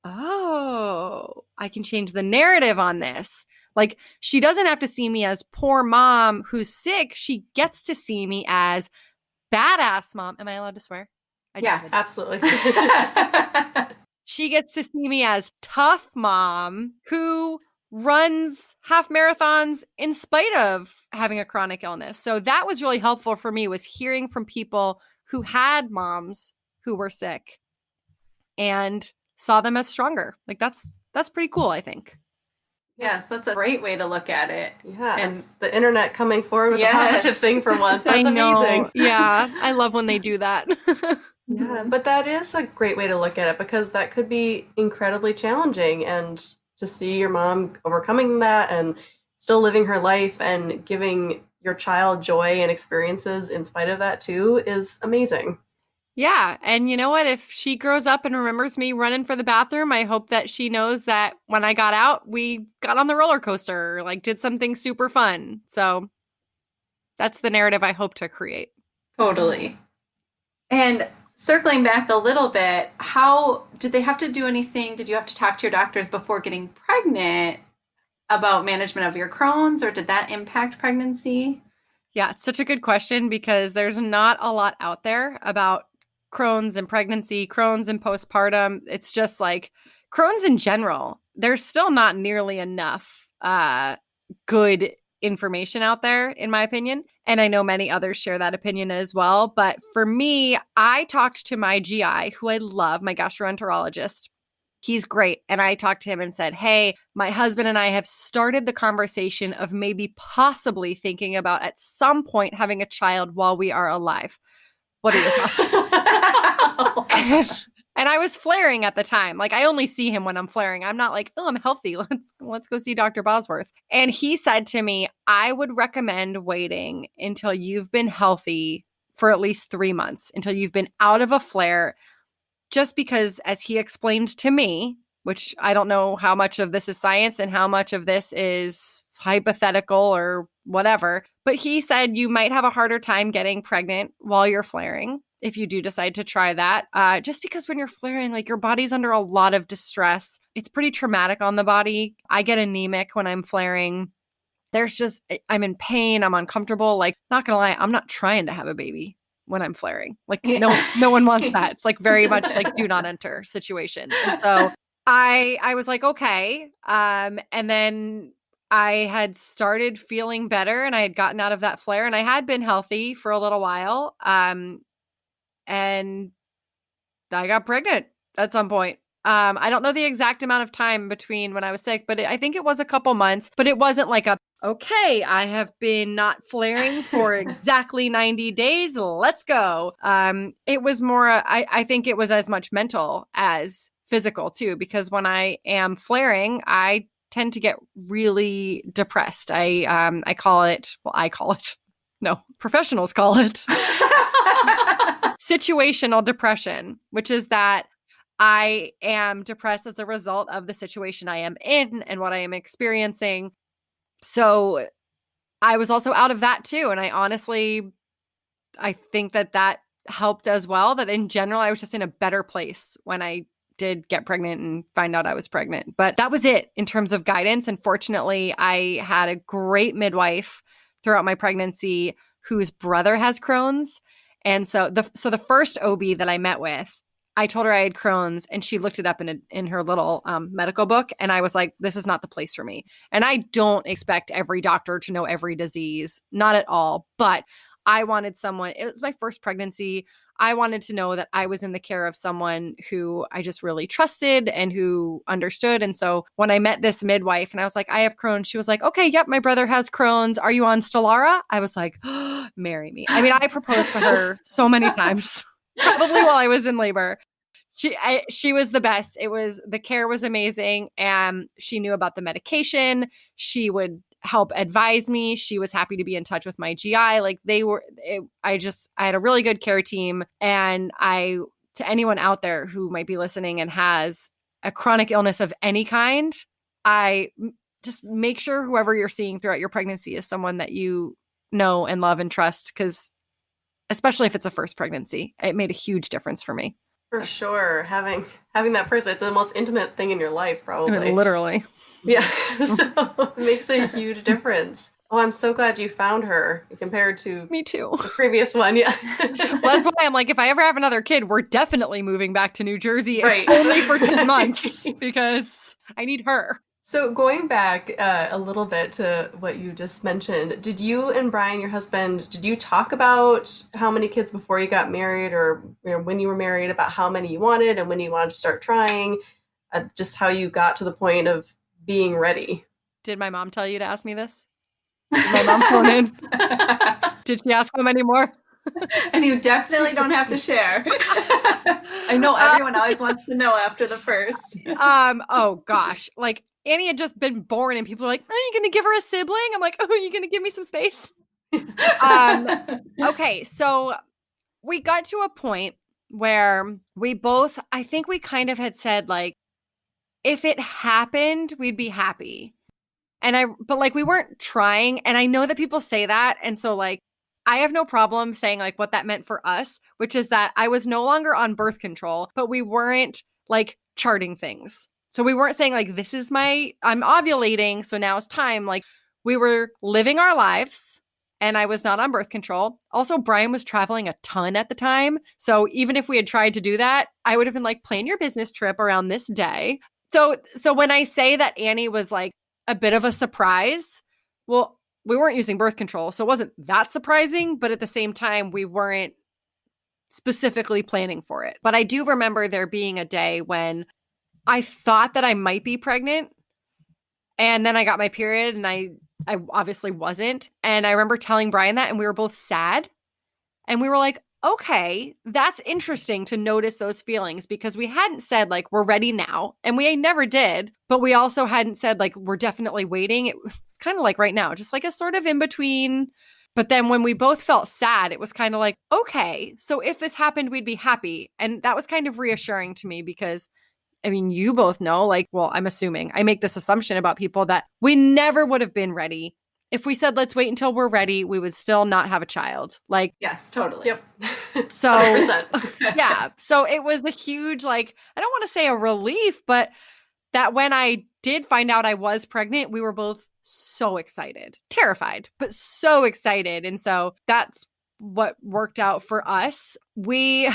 S3: oh, I can change the narrative on this. Like, she doesn't have to see me as poor mom who's sick. She gets to see me as badass mom. Am I allowed to swear?
S2: Yes, absolutely.
S3: She gets to see me as tough mom who runs half marathons in spite of having a chronic illness. So that was really helpful for me, was hearing from people who had moms who were sick and saw them as stronger. Like, that's pretty cool, I think.
S1: Yes, that's a great way to look at it.
S2: Yeah, and the internet coming forward with a positive thing for once. That's amazing.
S3: Yeah, I love when they do that.
S2: Yeah, but that is a great way to look at it, because that could be incredibly challenging, and to see your mom overcoming that and still living her life and giving your child joy and experiences in spite of that too is amazing.
S3: Yeah. And you know what? If she grows up and remembers me running for the bathroom, I hope that she knows that when I got out, we got on the roller coaster, or like did something super fun. So that's the narrative I hope to create.
S1: Totally. And circling back a little bit, how did they have to do anything? Did you have to talk to your doctors before getting pregnant about management of your Crohn's, or did that impact pregnancy?
S3: Yeah, it's such a good question because there's not a lot out there about Crohn's and pregnancy, Crohn's and postpartum. It's just like Crohn's in general. There's still not nearly enough good information out there, in my opinion. And I know many others share that opinion as well. But for me, I talked to my GI, who I love, my gastroenterologist. He's great. And I talked to him and said, hey, my husband and I have started the conversation of maybe possibly thinking about at some point having a child while we are alive. What are your thoughts? And I was flaring at the time. Like, I only see him when I'm flaring. I'm not like, oh, I'm healthy. Let's go see Dr. Bosworth. And he said to me, I would recommend waiting until you've been healthy for at least 3 months, until you've been out of a flare. Just because, as he explained to me, which I don't know how much of this is science and how much of this is hypothetical or whatever, but he said you might have a harder time getting pregnant while you're flaring if you do decide to try that. Just because when you're flaring, like your body's under a lot of distress. It's pretty traumatic on the body. I get anemic when I'm flaring. I'm in pain. I'm uncomfortable. Like, not gonna lie, I'm not trying to have a baby when I'm flaring. Like no one wants that. It's like very much like do not enter situation. And so I was like, okay. And then I had started feeling better and I had gotten out of that flare and I had been healthy for a little while. And I got pregnant at some point. I don't know the exact amount of time between when I was sick, but I think it was a couple months, but it wasn't like okay, I have been not flaring for exactly 90 days. Let's go. It was more, I think it was as much mental as physical too, because when I am flaring, I tend to get really depressed. I call it, no, professionals call it situational depression, which is that I am depressed as a result of the situation I am in and what I am experiencing. So I was also out of that too. And I think that helped as well, that in general, I was just in a better place when I did get pregnant and find out I was pregnant. But that was it in terms of guidance. And fortunately, I had a great midwife throughout my pregnancy whose brother has Crohn's. And so the first OB that I met with, I told her I had Crohn's and she looked it up in her little medical book. And I was like, this is not the place for me. And I don't expect every doctor to know every disease, not at all. But I wanted someone, it was my first pregnancy. I wanted to know that I was in the care of someone who I just really trusted and who understood. And so when I met this midwife and I was like, I have Crohn's, she was like, okay, yep, my brother has Crohn's. Are you on Stelara? I was like, oh, marry me. I mean, I proposed to her so many times, probably while I was in labor. She was the best. The care was amazing. And she knew about the medication. She would help advise me. She was happy to be in touch with my GI. Like I had a really good care team. And to anyone out there who might be listening and has a chronic illness of any kind, I just make sure whoever you're seeing throughout your pregnancy is someone that you know and love and trust. Because especially if it's a first pregnancy, it made a huge difference for me.
S2: For sure. Having that person, it's the most intimate thing in your life, probably.
S3: I mean, literally.
S2: Yeah. So it makes a huge difference. Oh, I'm so glad you found her compared to
S3: me too.
S2: The previous one. Yeah.
S3: Well, that's why I'm like, if I ever have another kid, we're definitely moving back to New Jersey,
S2: right.
S3: Only for 2 months because I need her.
S2: So going back a little bit to what you just mentioned, did you and Brian, your husband, did you talk about how many kids before you got married, or when you were married, about how many you wanted and when you wanted to start trying, just how you got to the point of being ready?
S3: Did my mom tell you to ask me this? Did my mom phone in? Did she ask how many more?
S1: And you definitely don't have to share. I know everyone always wants to know after the first.
S3: Oh gosh. Like, Annie had just been born and people are like, are you going to give her a sibling? I'm like, oh, are you going to give me some space? Okay. So we got to a point where we both, I think we kind of had said like, if it happened, we'd be happy. But like we weren't trying. And I know that people say that. And so like, I have no problem saying like what that meant for us, which is that I was no longer on birth control, but we weren't like charting things. So we weren't saying like, I'm ovulating, so now it's time. Like we were living our lives and I was not on birth control. Also, Brian was traveling a ton at the time. So even if we had tried to do that, I would have been like, plan your business trip around this day. So when I say that Annie was like a bit of a surprise, well, we weren't using birth control, so it wasn't that surprising, but at the same time, we weren't specifically planning for it. But I do remember there being a day when I thought that I might be pregnant, and then I got my period, and I obviously wasn't. And I remember telling Brian that, and we were both sad. And we were like, okay, that's interesting to notice those feelings, because we hadn't said like, we're ready now. And we never did, but we also hadn't said like, we're definitely waiting. It was kind of like right now, just like a sort of in between. But then when we both felt sad, it was kind of like, okay, so if this happened, we'd be happy. And that was kind of reassuring to me because I mean, you both know, like, well, I'm assuming I make this assumption about people that we never would have been ready. If we said, let's wait until we're ready, we would still not have a child. Like,
S4: yes, totally.
S2: Yep.
S3: So,
S4: 100%.
S3: yeah. So it was a huge, like, I don't want to say a relief, but that when I did find out I was pregnant, we were both so excited, terrified, but so excited. And so that's what worked out for us. We've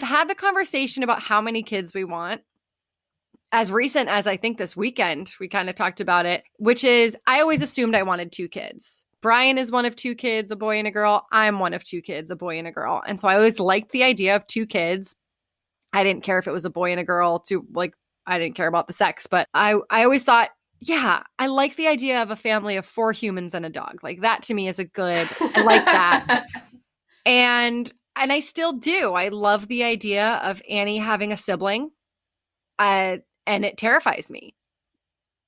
S3: had the conversation about how many kids we want. As recent as I think this weekend, we kind of talked about it, which is I always assumed I wanted 2 kids. Brian is one of 2 kids, a boy and a girl. I'm one of 2 kids, a boy and a girl. And so I always liked the idea of 2 kids. I didn't care if it was a boy and a girl, I didn't care about the sex, but I always thought, yeah, I like the idea of a family of 4 humans and a dog. Like that to me is I like that. And I still do. I love the idea of Annie having a sibling. And it terrifies me.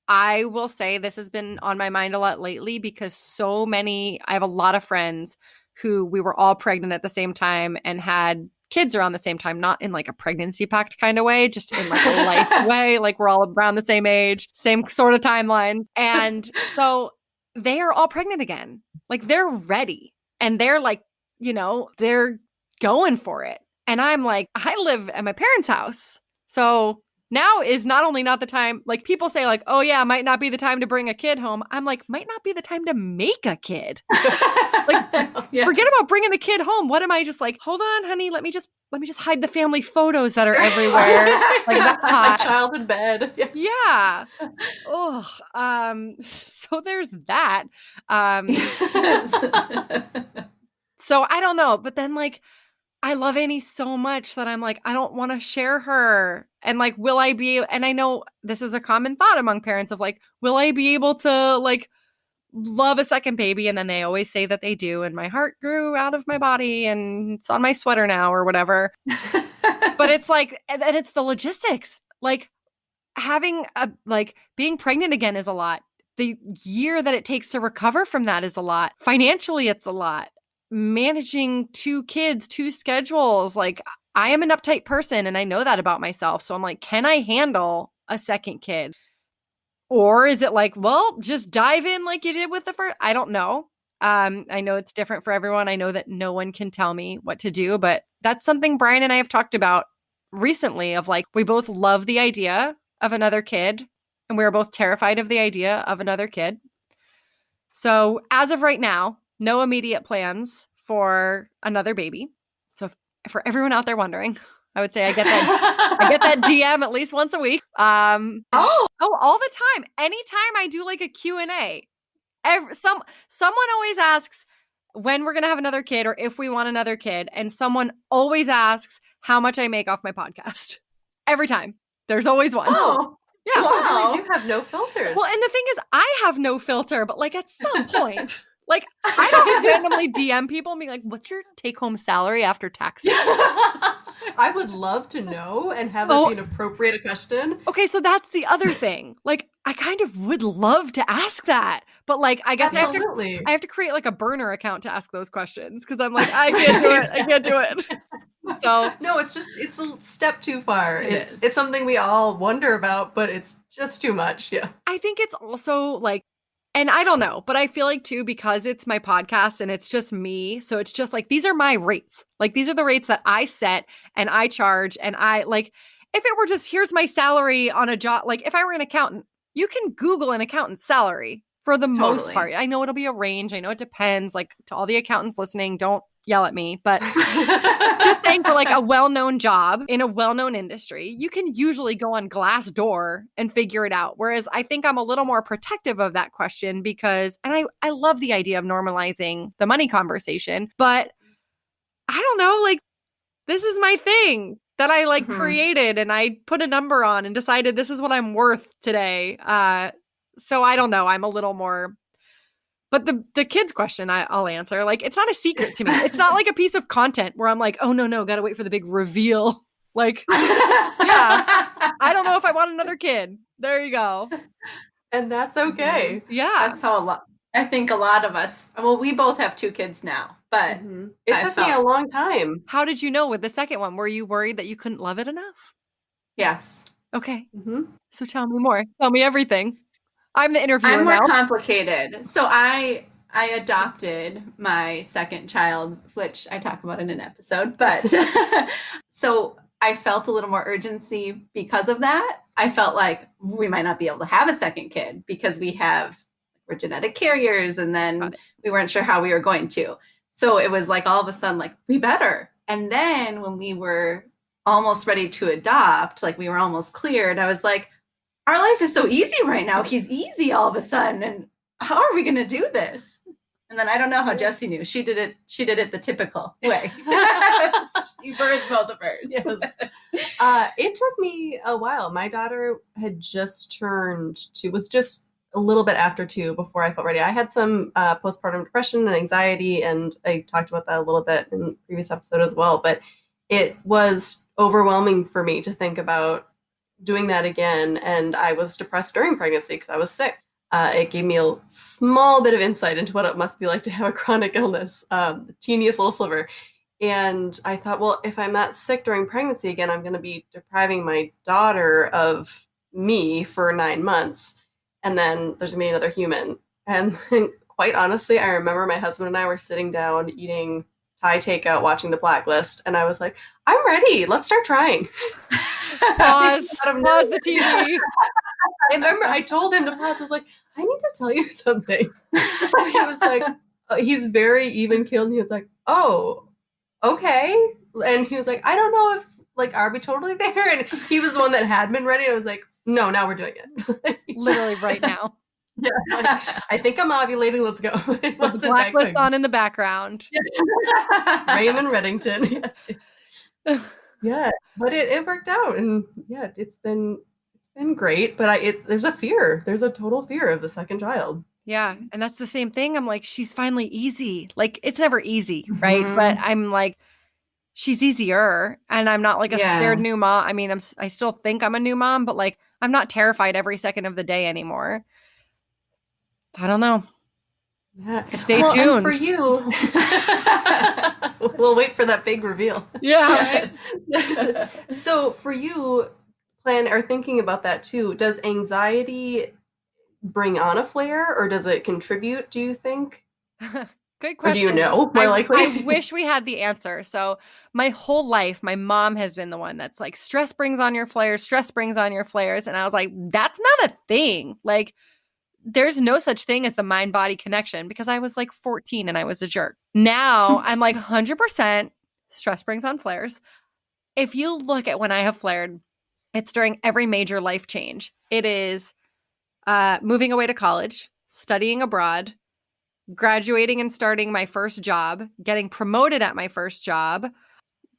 S3: I will say this has been on my mind a lot lately because I have a lot of friends who we were all pregnant at the same time and had kids around the same time, not in like a pregnancy pact kind of way, just in like a life way, like we're all around the same age, same sort of timelines. And so they are all pregnant again. Like they're ready and they're like, they're going for it. And I'm like, I live at my parents' house. So now is not only not the time, like people say like, oh yeah, might not be the time to bring a kid home. I'm like, might not be the time to make a kid. Like, Forget about bringing the kid home. What am I just like, hold on, honey, let me just hide the family photos that are everywhere. Like that's hot.
S4: A child in bed.
S3: Yeah. Oh, so there's that. So I don't know, but then like, I love Annie so much that I'm like, I don't want to share her. And like, and I know this is a common thought among parents of like, will I be able to like love a second baby? And then they always say that they do. And my heart grew out of my body and it's on my sweater now or whatever. But it's like, and it's the logistics, like being pregnant again is a lot. The year that it takes to recover from that is a lot. Financially, it's a lot. Managing 2 kids, 2 schedules. Like I am an uptight person and I know that about myself. So I'm like, can I handle a second kid? Or is it like, well, just dive in like you did with the first? I don't know. I know it's different for everyone. I know that no one can tell me what to do, but that's something Brian and I have talked about recently of like, we both love the idea of another kid and we are both terrified of the idea of another kid. So as of right now, no immediate plans for another baby. So for everyone out there wondering, I would say I get that DM at least once a week. All the time. Anytime I do like a Q&A, someone always asks when we're going to have another kid or if we want another kid. And someone always asks how much I make off my podcast. Every time. There's always one.
S4: Oh,
S3: yeah.
S2: Wow. You do have no filters.
S3: Well, and the thing is, I have no filter, but like at some point... Like, I don't randomly DM people and be like, what's your take-home salary after taxes?
S4: I would love to know and have it be an appropriate question.
S3: Okay, so that's the other thing. Like, I kind of would love to ask that. But, like, I guess I have to create, like, a burner account to ask those questions. Because I'm like, I can't do it. So
S4: No, it's a step too far.
S1: It is.
S4: It's something we all wonder about, but it's just too much. Yeah.
S3: I think it's also like, and I don't know, but I feel like too, because it's my podcast and it's just me. So it's just like, these are my rates. Like, these are the rates that I set and I charge. And I like, if it were just, here's my salary on a job, like if I were an accountant, you can Google an accountant's salary for the most
S1: Totally.
S3: part. I know it'll be a range. I know it depends. Like, to all the accountants listening, don't yell at me, but just saying, for like a well-known job in a well-known industry, you can usually go on Glassdoor and figure it out. Whereas I think I'm a little more protective of that question because, and I love the idea of normalizing the money conversation, but I don't know, like, this is my thing that I like created and I put a number on and decided this is what I'm worth today. So I don't know. I'm a little more, but the kids question I'll answer. Like, it's not a secret to me. It's not like a piece of content where I'm like, oh no, gotta wait for the big reveal. Like, yeah, I don't know if I want another kid. There you go.
S4: And that's okay.
S3: Yeah.
S1: That's how I think a lot of us, well, we both have 2 kids now, but
S4: It took me a long time.
S3: How did you know with the second one? Were you worried that you couldn't love it enough?
S1: yes.
S3: Okay. So tell me more. Tell me everything. I'm the interviewer
S1: I'm more
S3: now.
S1: complicated. So I adopted my second child, which I talk about in an episode, but so I felt a little more urgency because of that. I felt like we might not be able to have a second kid because we're genetic carriers, and then we weren't sure how we were going to. So it was like all of a sudden, like, we better. And then when we were almost ready to adopt, like we were almost cleared, I was like, our life is so easy right now. He's easy all of a sudden. And how are we going to do this? And then I don't know how Jessie knew. She did it the typical way. You birthed both of hers.
S4: Yes. It took me a while. My daughter had just turned 2, was just a little bit after 2 before I felt ready. I had some postpartum depression and anxiety, and I talked about that a little bit in the previous episode as well. But it was overwhelming for me to think about doing that again. And I was depressed during pregnancy because I was sick. It gave me a small bit of insight into what it must be like to have a chronic illness, the teeniest little sliver. And I thought, well, if I'm not sick during pregnancy again, I'm going to be depriving my daughter of me for 9 months. And then there's going to be another human. And quite honestly, I remember my husband and I were sitting down eating Thai takeout, watching The Blacklist. And I was like, I'm ready. Let's start trying.
S3: Pause the TV.
S4: I remember I told him to pause. I was like, I need to tell you something. And he was like, he's very even keeled. And he was like, oh, okay. And he was like, I don't know if, like, are we totally there? And he was the one that had been ready. I was like, no, now we're doing it.
S3: Literally right now.
S4: Yeah, like, I think I'm ovulating. Let's go. It wasn't
S3: Blacklist on in the background.
S4: Raymond Reddington. Yeah, but it worked out, and yeah, it's been great. But there's a fear. There's a total fear of the second child.
S3: Yeah, and that's the same thing. I'm like, she's finally easy. Like, it's never easy, right? But I'm like, she's easier, and I'm not like a scared new mom. I mean, I still think I'm a new mom, but like, I'm not terrified every second of the day anymore. I don't know.
S4: Yeah.
S3: Stay tuned.
S4: And for you, we'll wait for that big reveal.
S3: Yeah.
S4: So for you, thinking about that too, does anxiety bring on a flare, or does it contribute, do you think?
S3: Good question.
S4: Or do you know, more likely?
S3: I wish we had the answer. So my whole life, my mom has been the one that's like, stress brings on your flares, stress brings on your flares. And I was like, that's not a thing. Like, there's no such thing as the mind-body connection, because I was like 14 and I was a jerk. Now I'm like 100% stress brings on flares. If you look at when I have flared, it's during every major life change. It is moving away to college, studying abroad, graduating and starting my first job, getting promoted at my first job.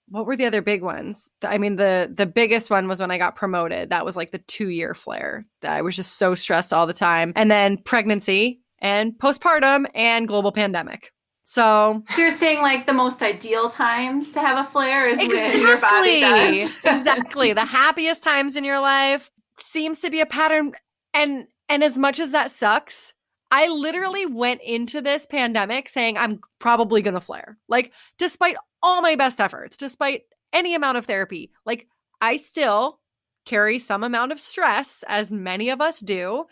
S3: What were the other big ones? I mean, the biggest one was when I got promoted. That was like the 2-year flare. I was just so stressed all the time. And then pregnancy and postpartum and global pandemic. So
S1: you're saying like the most ideal times to have a flare is when your body does.
S3: Exactly. The happiest times in your life seems to be a pattern. And as much as that sucks, I literally went into this pandemic saying I'm probably going to flare. Like, despite all my best efforts, despite any amount of therapy. Like, I still carry some amount of stress, as many of us do.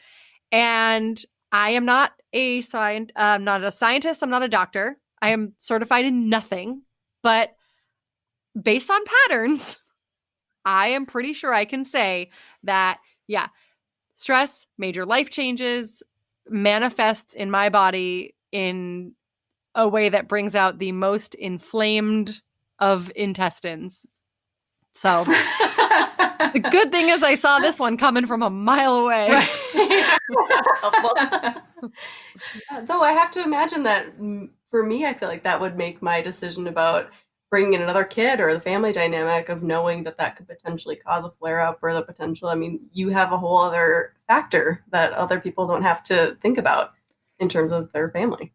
S3: And I am not not a scientist. I'm not a doctor. I am certified in nothing. But based on patterns, I am pretty sure I can say that, yeah, stress, major life changes, manifests in my body in a way that brings out the most inflamed of intestines. So the good thing is I saw this one coming from a mile away.
S4: Right. Though I have to imagine that for me, I feel like that would make my decision about bringing in another kid or the family dynamic of knowing that that could potentially cause a flare up or the potential. I mean, you have a whole other factor that other people don't have to think about in terms of their family.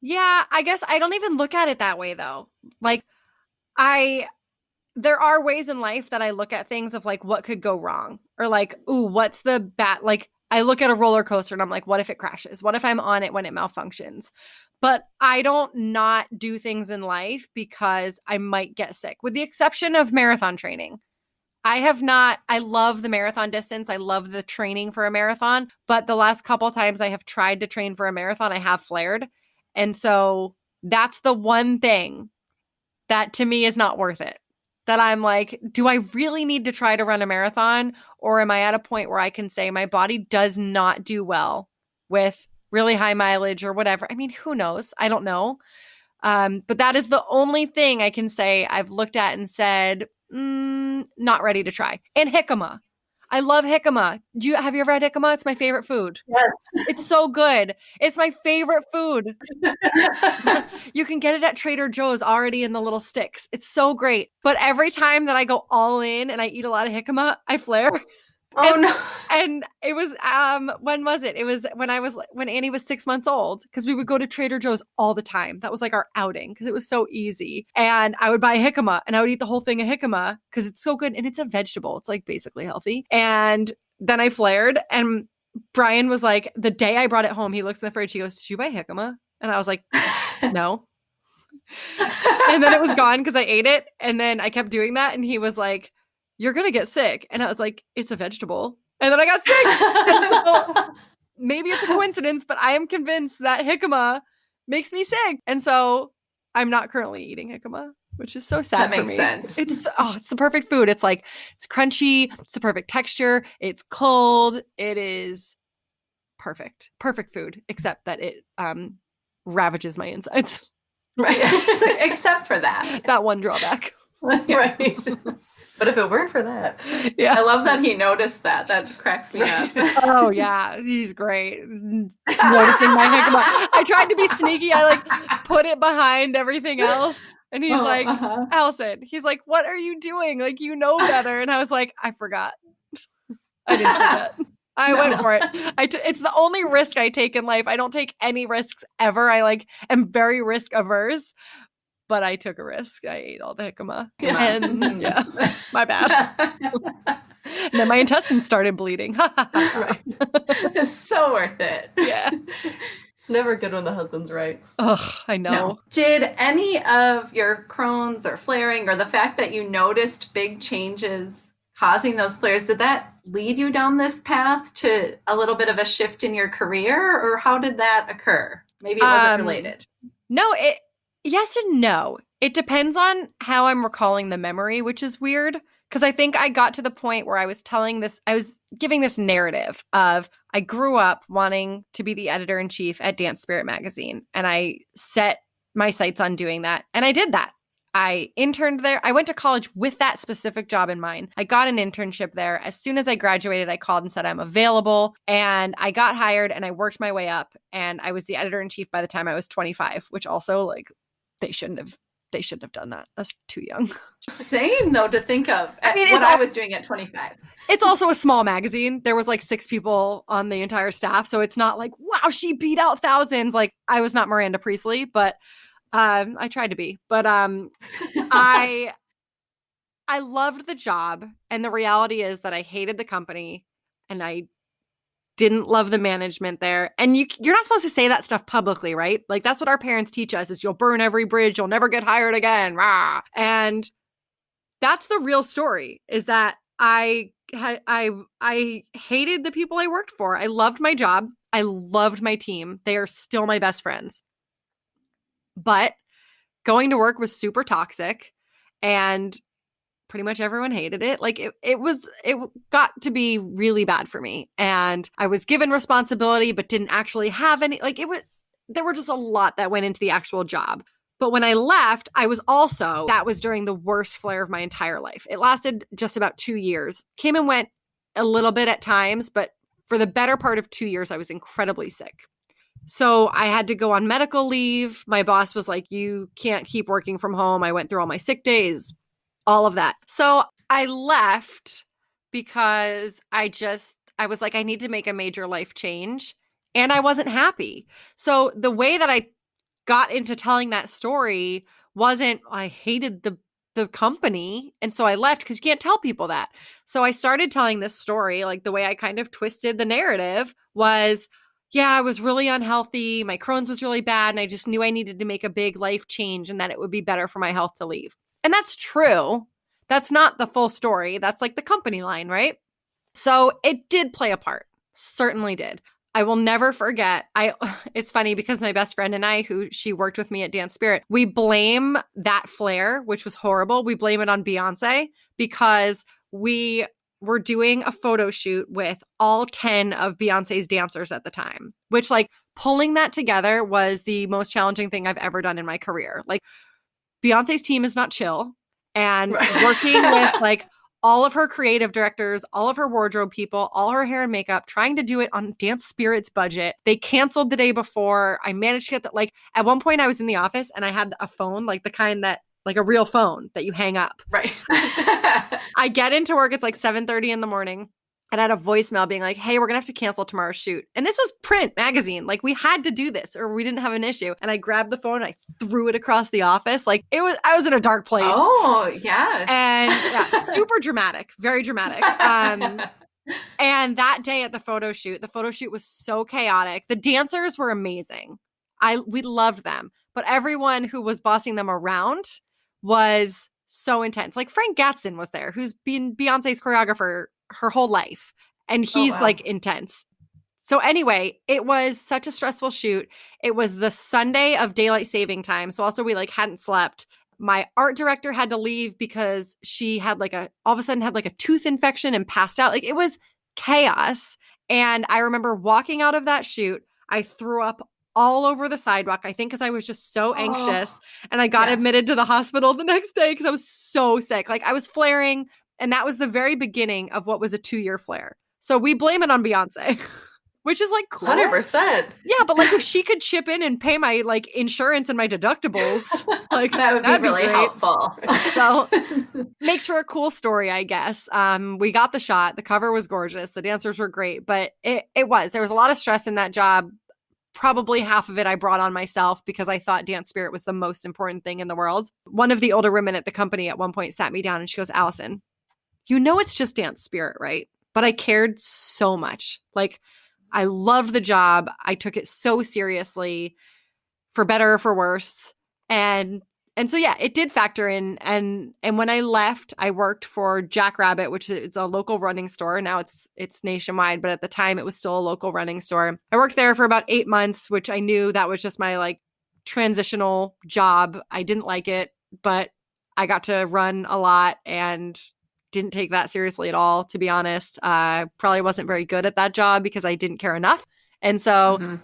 S3: Yeah, I guess I don't even look at it that way though. Like, there are ways in life that I look at things of like, what could go wrong? Or like, ooh, what's the bad? Like, I look at a roller coaster and I'm like, what if it crashes? What if I'm on it when it malfunctions? But I don't not do things in life because I might get sick, with the exception of marathon training. I love the marathon distance. I love the training for a marathon. But the last couple times I have tried to train for a marathon, I have flared. And so that's the one thing that to me is not worth it. That I'm like, do I really need to try to run a marathon? Or am I at a point where I can say my body does not do well with really high mileage or whatever? I mean, who knows? I don't know. But that is the only thing I can say I've looked at and said, not ready to try. And jicama. I love jicama. Have you ever had jicama? It's my favorite food.
S2: Yes.
S3: It's so good. It's my favorite food. You can get it at Trader Joe's already in the little sticks. It's so great. But every time that I go all in and I eat a lot of jicama, I flare.
S2: Oh, no.
S3: And it was, when was it? It was when Annie was 6 months old, because we would go to Trader Joe's all the time. That was like our outing because it was so easy. And I would buy jicama and I would eat the whole thing of jicama because it's so good. And it's a vegetable. It's like basically healthy. And then I flared, and Brian was like, the day I brought it home, he looks in the fridge, he goes, did you buy jicama? And I was like, no. And then it was gone because I ate it. And then I kept doing that. And he was like, you're going to get sick. And I was like, it's a vegetable. And then I got sick. And so maybe it's a coincidence, but I am convinced that jicama makes me sick. And so I'm not currently eating jicama, which is so sad for me.
S1: That makes sense.
S3: It's the perfect food. It's like, it's crunchy. It's the perfect texture. It's cold. It is perfect. Perfect food, except that it ravages my insides.
S1: Right. Except for that.
S3: That one drawback.
S4: Right. But if it weren't for that.
S3: Yeah.
S1: I love that he noticed that. That cracks me up.
S3: Oh, yeah. He's great. Noticing my jicama. I tried to be sneaky. I like put it behind everything else. And he's like, Allison, he's like, what are you doing? Like, you know better. And I was like, I forgot. I didn't forget. I went for it. It's the only risk I take in life. I don't take any risks ever. I am very risk averse. But I took a risk. I ate all the jicama. And yeah, my bad. And then my intestines started bleeding.
S1: Right. It's so worth it.
S3: Yeah.
S4: It's never good when the husband's right.
S3: Oh, I know.
S1: No. Did any of your Crohn's or flaring, or the fact that you noticed big changes causing those flares, did that lead you down this path to a little bit of a shift in your career? Or how did that occur? Maybe it wasn't related.
S3: No, yes and no. It depends on how I'm recalling the memory, which is weird. Because I think I got to the point where I was giving this narrative of I grew up wanting to be the editor-in-chief at Dance Spirit magazine. And I set my sights on doing that. And I did that. I interned there. I went to college with that specific job in mind. I got an internship there. As soon as I graduated, I called and said I'm available. And I got hired and I worked my way up. And I was the editor-in-chief by the time I was 25, which also they shouldn't have done that. I was too young.
S1: Insane though to think of. I was doing at 25.
S3: It's also a small magazine. There was 6 people on the entire staff. So it's not like, wow, she beat out thousands. I was not Miranda Priestley, but I tried to be. But I loved the job. And the reality is that I hated the company and I didn't love the management there. And you're not supposed to say that stuff publicly, right? That's what our parents teach us is you'll burn every bridge. You'll never get hired again. Rah. And that's the real story, is that I hated the people I worked for. I loved my job. I loved my team. They are still my best friends. But going to work was super toxic, and pretty much everyone hated it. Like it got to be really bad for me. And I was given responsibility, but didn't actually have any, like there were just a lot that went into the actual job. But when I left, that was during the worst flare of my entire life. It lasted just about 2 years. Came and went a little bit at times, but for the better part of 2 years, I was incredibly sick. So I had to go on medical leave. My boss was like, you can't keep working from home. I went through all my sick days, all of that. So I left because I was like, I need to make a major life change. And I wasn't happy. So the way that I got into telling that story wasn't, I hated the company. And so I left, because you can't tell people that. So I started telling this story, like the way I kind of twisted the narrative was, yeah, I was really unhealthy. My Crohn's was really bad. And I just knew I needed to make a big life change and that it would be better for my health to leave. And that's true. That's not the full story. That's like the company line, right? So it did play a part. Certainly did. I will never forget. It's funny because my best friend and I, she worked with me at Dance Spirit, we blame that flare, which was horrible. We blame it on Beyonce, because we were doing a photo shoot with all 10 of Beyonce's dancers at the time, which, like, pulling that together was the most challenging thing I've ever done in my career. Like, Beyonce's team is not chill, and working with like all of her creative directors, all of her wardrobe people, all her hair and makeup, trying to do it on Dance Spirit's budget. They canceled the day before. I managed to get that. Like, at one point I was in the office and I had a phone, like the kind that, like a real phone that you hang up.
S1: Right.
S3: I get into work. It's like 7:30 in the morning. And I had a voicemail being like, hey, we're going to have to cancel tomorrow's shoot. And this was print magazine. Like, we had to do this or we didn't have an issue. And I grabbed the phone and I threw it across the office. Like, I was in a dark place.
S1: Oh, yes.
S3: And yeah, super dramatic, very dramatic. And that day at the photo shoot was so chaotic. The dancers were amazing. We loved them. But everyone who was bossing them around was so intense. Like, Frank Gatson was there, who's been Beyonce's choreographer her whole life. And he's like intense. So anyway, it was such a stressful shoot. It was the Sunday of daylight saving time. So also we like hadn't slept. My art director had to leave because she had all of a sudden had like a tooth infection and passed out. Like, it was chaos. And I remember walking out of that shoot, I threw up all over the sidewalk, I think because I was just so anxious. And I got admitted to the hospital the next day because I was so sick. Like, I was flaring. And that was the very beginning of what was a 2-year flare. So we blame it on Beyonce, which is like cool.
S2: 100%.
S3: Yeah, but like if she could chip in and pay my like insurance and my deductibles, like
S1: that would be really helpful.
S3: So makes for a cool story, I guess. We got the shot. The cover was gorgeous. The dancers were great, but there was a lot of stress in that job. Probably half of it I brought on myself because I thought Dance Spirit was the most important thing in the world. One of the older women at the company at one point sat me down and she goes, Allison, you know it's just Dance Spirit, right? But I cared so much. Like, I loved the job. I took it so seriously, for better or for worse. And so yeah, it did factor in. And when I left, I worked for Jackrabbit, which is a local running store. Now it's nationwide, but at the time it was still a local running store. I worked there for about 8 months, which I knew that was just my like transitional job. I didn't like it, but I got to run a lot and didn't take that seriously at all, to be honest. Probably wasn't very good at that job because I didn't care enough. And so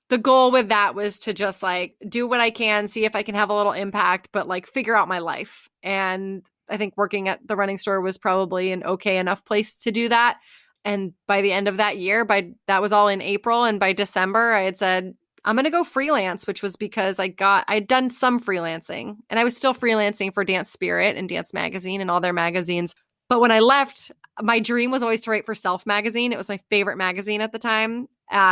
S3: the goal with that was to just like do what I can, see if I can have a little impact, but like figure out my life. And I think working at the running store was probably an okay enough place to do that. And by the end of that year, that was all in April. And by December, I had said, I'm going to go freelance, which was because I'd done some freelancing and I was still freelancing for Dance Spirit and Dance Magazine and all their magazines. But when I left, my dream was always to write for Self Magazine. It was my favorite magazine at the time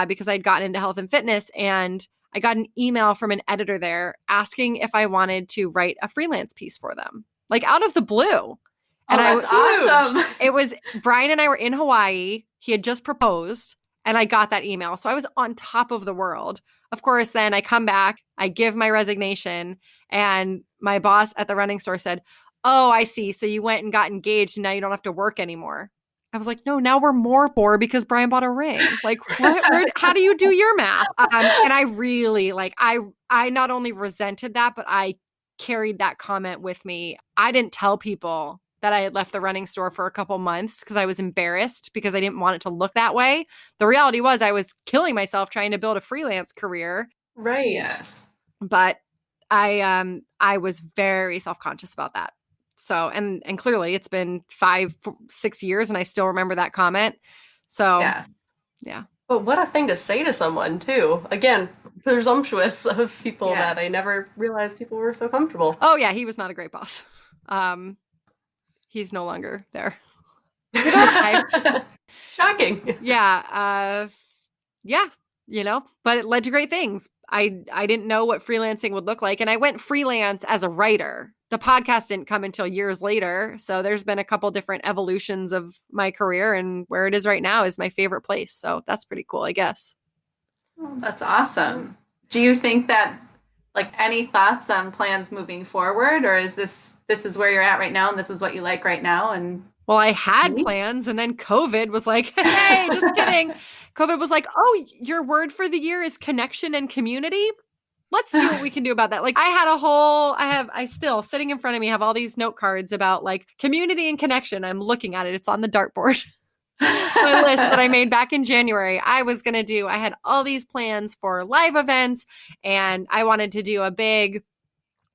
S3: because I'd gotten into health and fitness, and I got an email from an editor there asking if I wanted to write a freelance piece for them, like out of the blue. And
S1: that's awesome.
S3: It was Brian and I were in Hawaii. He had just proposed. And I got that email. So I was on top of the world. Of course, then I come back, I give my resignation, and my boss at the running store said, oh, I see. So you went and got engaged and now you don't have to work anymore. I was like, no, now we're more poor because Brian bought a ring. Like, how do you do your math? And I really I not only resented that, but I carried that comment with me. I didn't tell people that I had left the running store for a couple months because I was embarrassed because I didn't want it to look that way. The reality was I was killing myself trying to build a freelance career.
S2: Right.
S1: Yes.
S3: But I was very self-conscious about that. So, and clearly it's been 5-6 years and I still remember that comment. So, yeah.
S2: But what a thing to say to someone too. Again, presumptuous of people that I never realized people were so comfortable.
S3: Oh yeah, he was not a great boss. He's no longer there.
S2: Shocking.
S3: Yeah. Yeah, but it led to great things. I didn't know what freelancing would look like. And I went freelance as a writer. The podcast didn't come until years later. So there's been a couple different evolutions of my career, and where it is right now is my favorite place. So that's pretty cool, I guess.
S1: Oh, that's awesome. Do you think that, like, any thoughts on plans moving forward, or is this is where you're at right now and this is what you like right now? And
S3: well, I had plans, and then COVID was like, hey, just kidding. COVID was like, oh, your word for the year is connection and community. Let's see what we can do about that. Like, I still sitting in front of me have all these note cards about like community and connection. I'm looking at it. It's on the dartboard. My list that I made back in January. I had all these plans for live events, and I wanted to do a big,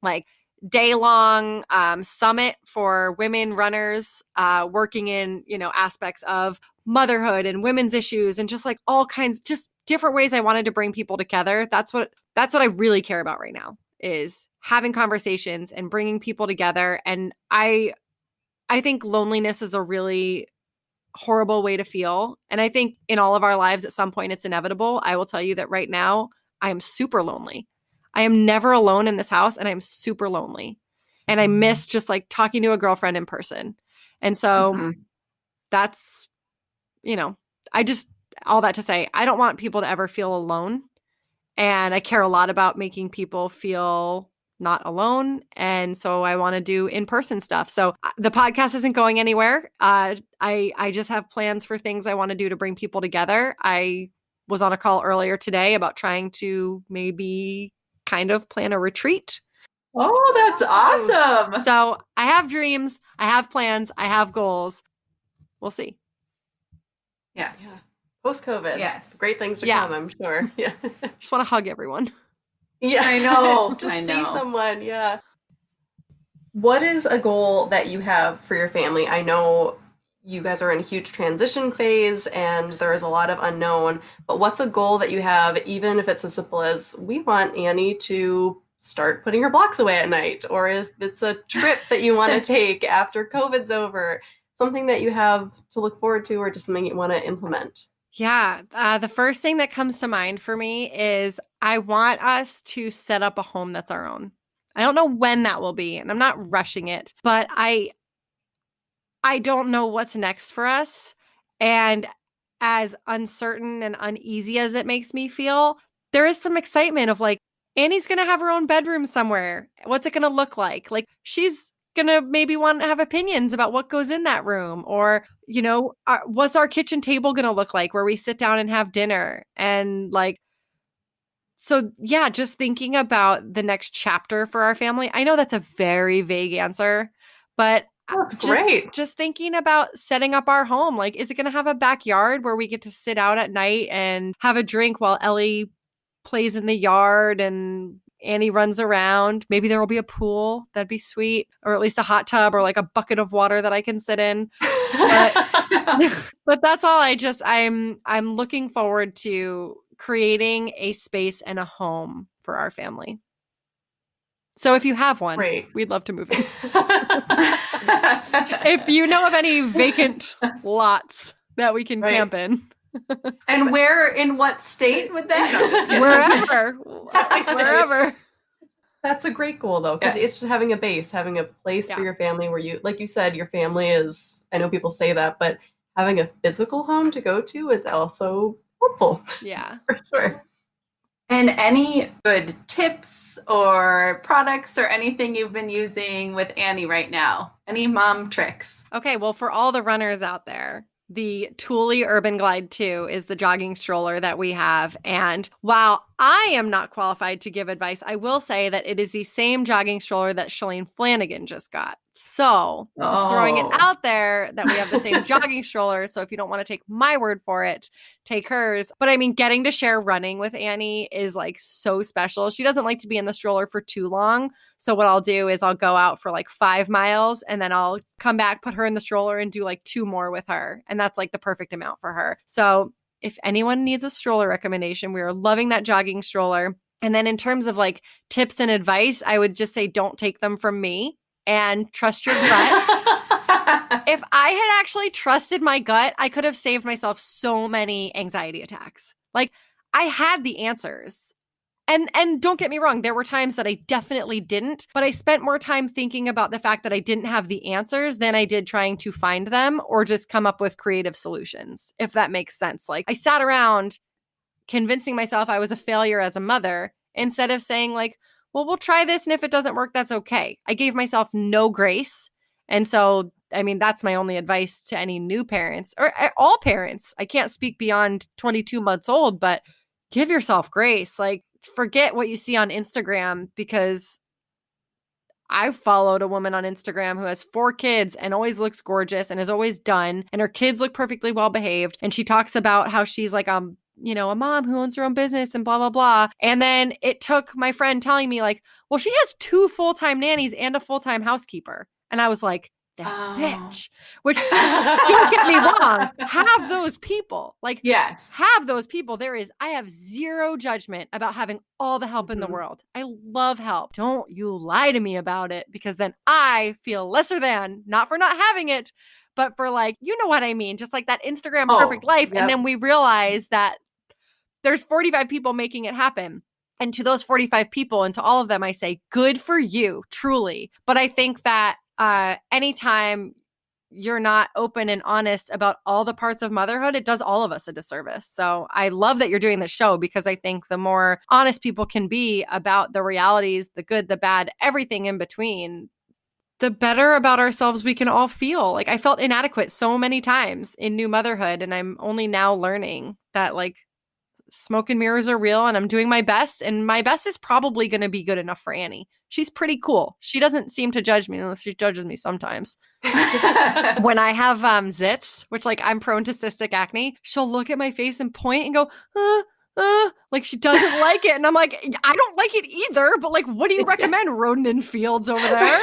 S3: like, day-long summit for women runners working in, aspects of motherhood and women's issues and just like all kinds, just different ways I wanted to bring people together. That's what I really care about right now, is having conversations and bringing people together. And I think loneliness is a really horrible way to feel. And I think in all of our lives at some point it's inevitable. I will tell you that right now I am super lonely. I am never alone in this house, and I'm super lonely. And I miss just like talking to a girlfriend in person. And so that's, all that to say, I don't want people to ever feel alone. And I care a lot about making people feel not alone. And so I want to do in-person stuff. So the podcast isn't going anywhere. I just have plans for things I want to do to bring people together. I was on a call earlier today about trying to maybe kind of plan a retreat.
S1: Oh, that's awesome.
S3: So I have dreams, I have plans, I have goals. We'll see.
S2: Yes. Yeah. Post-COVID.
S1: Yes.
S2: Great things to come, I'm sure. Yeah.
S3: Just want to hug everyone.
S2: Yeah.
S1: I know.
S2: Just see someone. Yeah. What is a goal that you have for your family? I know you guys are in a huge transition phase and there is a lot of unknown, but what's a goal that you have, even if it's as simple as we want Annie to start putting her blocks away at night, or if it's a trip that you want to take after COVID's over, something that you have to look forward to, or just something you want to implement?
S3: Yeah. The first thing that comes to mind for me is I want us to set up a home that's our own. I don't know when that will be, and I'm not rushing it, but I don't know what's next for us. And as uncertain and uneasy as it makes me feel, there is some excitement of like, Annie's going to have her own bedroom somewhere. What's it going to look like? Like, she's going to maybe want to have opinions about what goes in that room, or, what's our kitchen table going to look like where we sit down and have dinner? And like, so yeah, just thinking about the next chapter for our family. I know that's a very vague answer, but
S2: that's great.
S3: Just thinking about setting up our home. Like, is it going to have a backyard where we get to sit out at night and have a drink while Ellie plays in the yard and Annie runs around? Maybe there will be a pool. That'd be sweet. Or at least a hot tub, or like a bucket of water that I can sit in. But that's all. I'm looking forward to creating a space and a home for our family. So if you have one, we'd love to move in. If you know of any vacant lots that we can camp in.
S1: And in what state would that?
S3: No, wherever.
S2: That's a great goal, though, because it's just having a base, having a place for your family where you, like you said, your family is, I know people say that, but having a physical home to go to is also helpful.
S3: Yeah.
S2: For sure.
S1: And any good tips or products or anything you've been using with Annie right now? Any mom tricks?
S3: Okay, well, for all the runners out there, the Thule Urban Glide 2 is the jogging stroller that we have. And while I am not qualified to give advice, I will say that it is the same jogging stroller that Shalane Flanagan just got. So just throwing it out there that we have the same jogging stroller. So if you don't want to take my word for it, take hers. But I mean, getting to share running with Annie is like so special. She doesn't like to be in the stroller for too long. So what I'll do is I'll go out for like 5 miles and then I'll come back, put her in the stroller and do like 2 more with her. And that's like the perfect amount for her. So if anyone needs a stroller recommendation, we are loving that jogging stroller. And then in terms of like tips and advice, I would just say don't take them from me and trust your gut. If I had actually trusted my gut, I could have saved myself so many anxiety attacks. Like I had the answers. And don't get me wrong, there were times that I definitely didn't, but I spent more time thinking about the fact that I didn't have the answers than I did trying to find them or just come up with creative solutions, if that makes sense. Like I sat around convincing myself I was a failure as a mother instead of saying like, well, we'll try this. And if it doesn't work, that's okay. I gave myself no grace. And so, I mean, that's my only advice to any new parents or all parents. I can't speak beyond 22 months old, but give yourself grace. Like, forget what you see on Instagram, because I followed a woman on Instagram who has 4 kids and always looks gorgeous and is always done. And her kids look perfectly well behaved. And she talks about how she's like, a mom who owns her own business and blah, blah, blah. And then it took my friend telling me like, well, she has 2 full-time nannies and a full-time housekeeper. And I was like, that bitch. Which, don't get me wrong, have those people. Like,
S1: yes,
S3: have those people. I have zero judgment about having all the help in the world. I love help. Don't you lie to me about it, because then I feel lesser than, not for not having it, but for like, you know what I mean? Just like that Instagram perfect life.
S2: Yep.
S3: And then we realize that there's 45 people making it happen. And to those 45 people and to all of them, I say, good for you, truly. But I think that anytime you're not open and honest about all the parts of motherhood, it does all of us a disservice. So I love that you're doing this show, because I think the more honest people can be about the realities, the good, the bad, everything in between, the better about ourselves we can all feel. Like I felt inadequate so many times in new motherhood, and I'm only now learning that like smoke and mirrors are real, and I'm doing my best, and my best is probably going to be good enough for Annie. She's pretty cool. She doesn't seem to judge me, unless she judges me sometimes. When I have zits, which like I'm prone to cystic acne, she'll look at my face and point and go, like she doesn't like it. And I'm like, I don't like it either, but like, what do you recommend? Rodent in fields over there?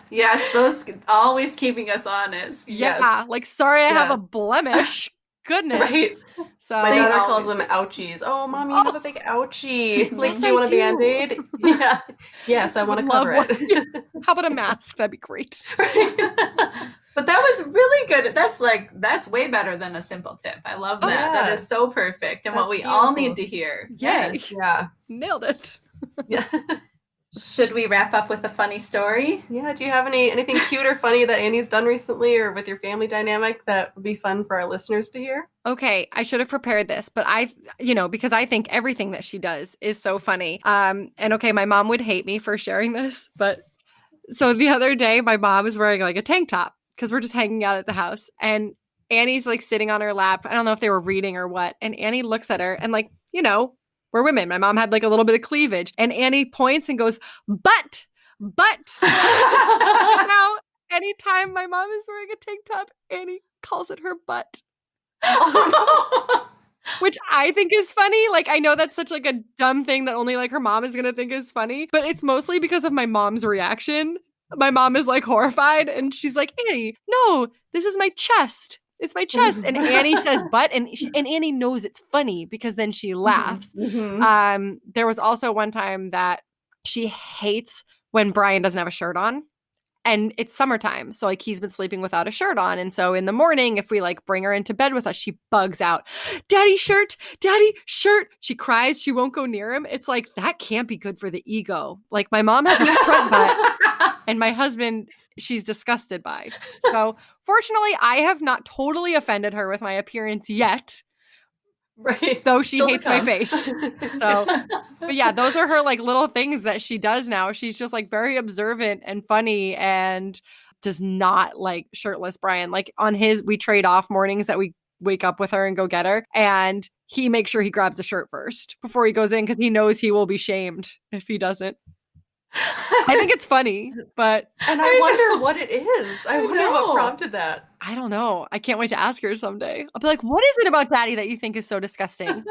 S1: Yes, those always keeping us honest.
S3: Yeah,
S2: Yes.
S3: like, sorry, I have a blemish. Goodness.
S2: Right.
S3: So
S2: My daughter calls
S1: always
S2: them ouchies. Oh, Mom, you have a big ouchie. Like,
S3: Yes,
S2: do you want
S3: I
S2: a Band-Aid? Yeah. Yes, I want to
S3: Love
S2: cover
S3: one.
S2: it.
S3: How about a mask? That'd be great.
S1: But that was really good. That's way better than a simple tip. I love that.
S2: yeah.
S1: That is so perfect, and what
S2: That's
S1: we all
S2: beautiful.
S1: need to hear.
S3: Yay.
S2: Yeah.
S3: Nailed it.
S2: Yeah.
S1: Should we wrap up with a funny story?
S2: Yeah. Do you have anything cute or funny that Annie's done recently, or with your family dynamic, that would be fun for our listeners to hear?
S3: Okay, I should have prepared this, but because I think everything that she does is so funny. And okay, my mom would hate me for sharing this, but so the other day, my mom is wearing like a tank top because we're just hanging out at the house, and Annie's like sitting on her lap. I don't know if they were reading or what, and Annie looks at her and like, we're women. My mom had like a little bit of cleavage, and Annie points and goes, but. Now, anytime my mom is wearing a tank top, Annie calls it her butt. Which I think is funny. Like, I know that's such like a dumb thing that only like her mom is going to think is funny, but it's mostly because of my mom's reaction. My mom is like horrified, and she's like, Annie, no, this is my chest. It's my chest. And Annie says butt, and Annie knows it's funny because then she laughs.
S2: Mm-hmm.
S3: There was also one time that she hates when Brian doesn't have a shirt on. And it's summertime, so like he's been sleeping without a shirt on. And so in the morning, if we like bring her into bed with us, she bugs out, Daddy shirt, Daddy shirt. She cries, she won't go near him. It's like, that can't be good for the ego. Like my mom has a front butt, and my husband, she's disgusted by. So fortunately, I have not totally offended her with my appearance yet.
S4: Right.
S3: though she
S4: Still to
S3: hates my
S4: come.
S3: face. So, but yeah, those are her like little things that she does now. She's just like very observant and funny and does not like shirtless Brian. Like on his, we trade off mornings that we wake up with her and go get her. And he makes sure he grabs a shirt first before he goes in because he knows he will be shamed if he doesn't. I think it's funny, but
S4: And I wonder what it is. I wonder
S1: know.
S4: what prompted that.
S3: I don't know. I can't wait to ask her someday. I'll be like, what is it about Daddy that you think is so disgusting? As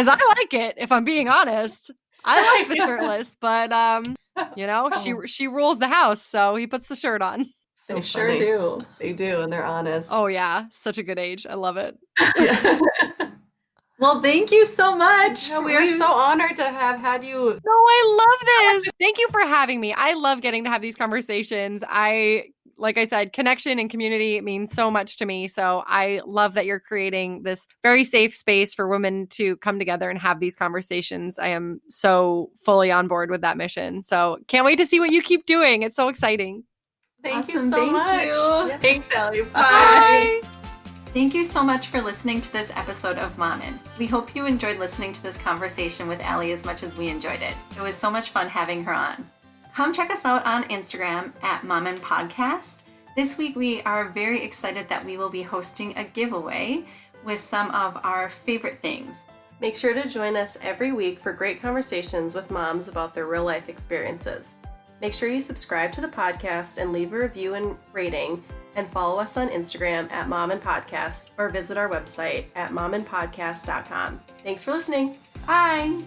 S3: I like it, if I'm being honest. I like the shirtless, but you know, she rules the house, so he puts the shirt on.
S4: So
S1: They sure
S4: funny.
S1: do.
S4: They do, and they're honest.
S3: Oh yeah, such a good age. I love it.
S1: Well, thank you so much.
S4: Yeah, we are so honored to have had you.
S3: No, I love this. Thank you for having me. I love getting to have these conversations. Like I said, connection and community means so much to me. So I love that you're creating this very safe space for women to come together and have these conversations. I am so fully on board with that mission. So can't wait to see what you keep doing. It's so exciting.
S4: Thank you
S1: Awesome.
S4: so
S1: Thank
S4: much.
S1: you.
S4: Yeah, thanks, Ellie.
S3: Bye.
S1: Thank you so much for listening to this episode of Mommin'. We hope you enjoyed listening to this conversation with Ellie as much as we enjoyed it. It was so much fun having her on. Come check us out on Instagram at Mommin' Podcast. This week we are very excited that we will be hosting a giveaway with some of our favorite things.
S2: Make sure to join us every week for great conversations with moms about their real life experiences. Make sure you subscribe to the podcast and leave a review and rating, and follow us on Instagram at Mommin' Podcast or visit our website at momminpodcast.com. Thanks for listening.
S1: Bye!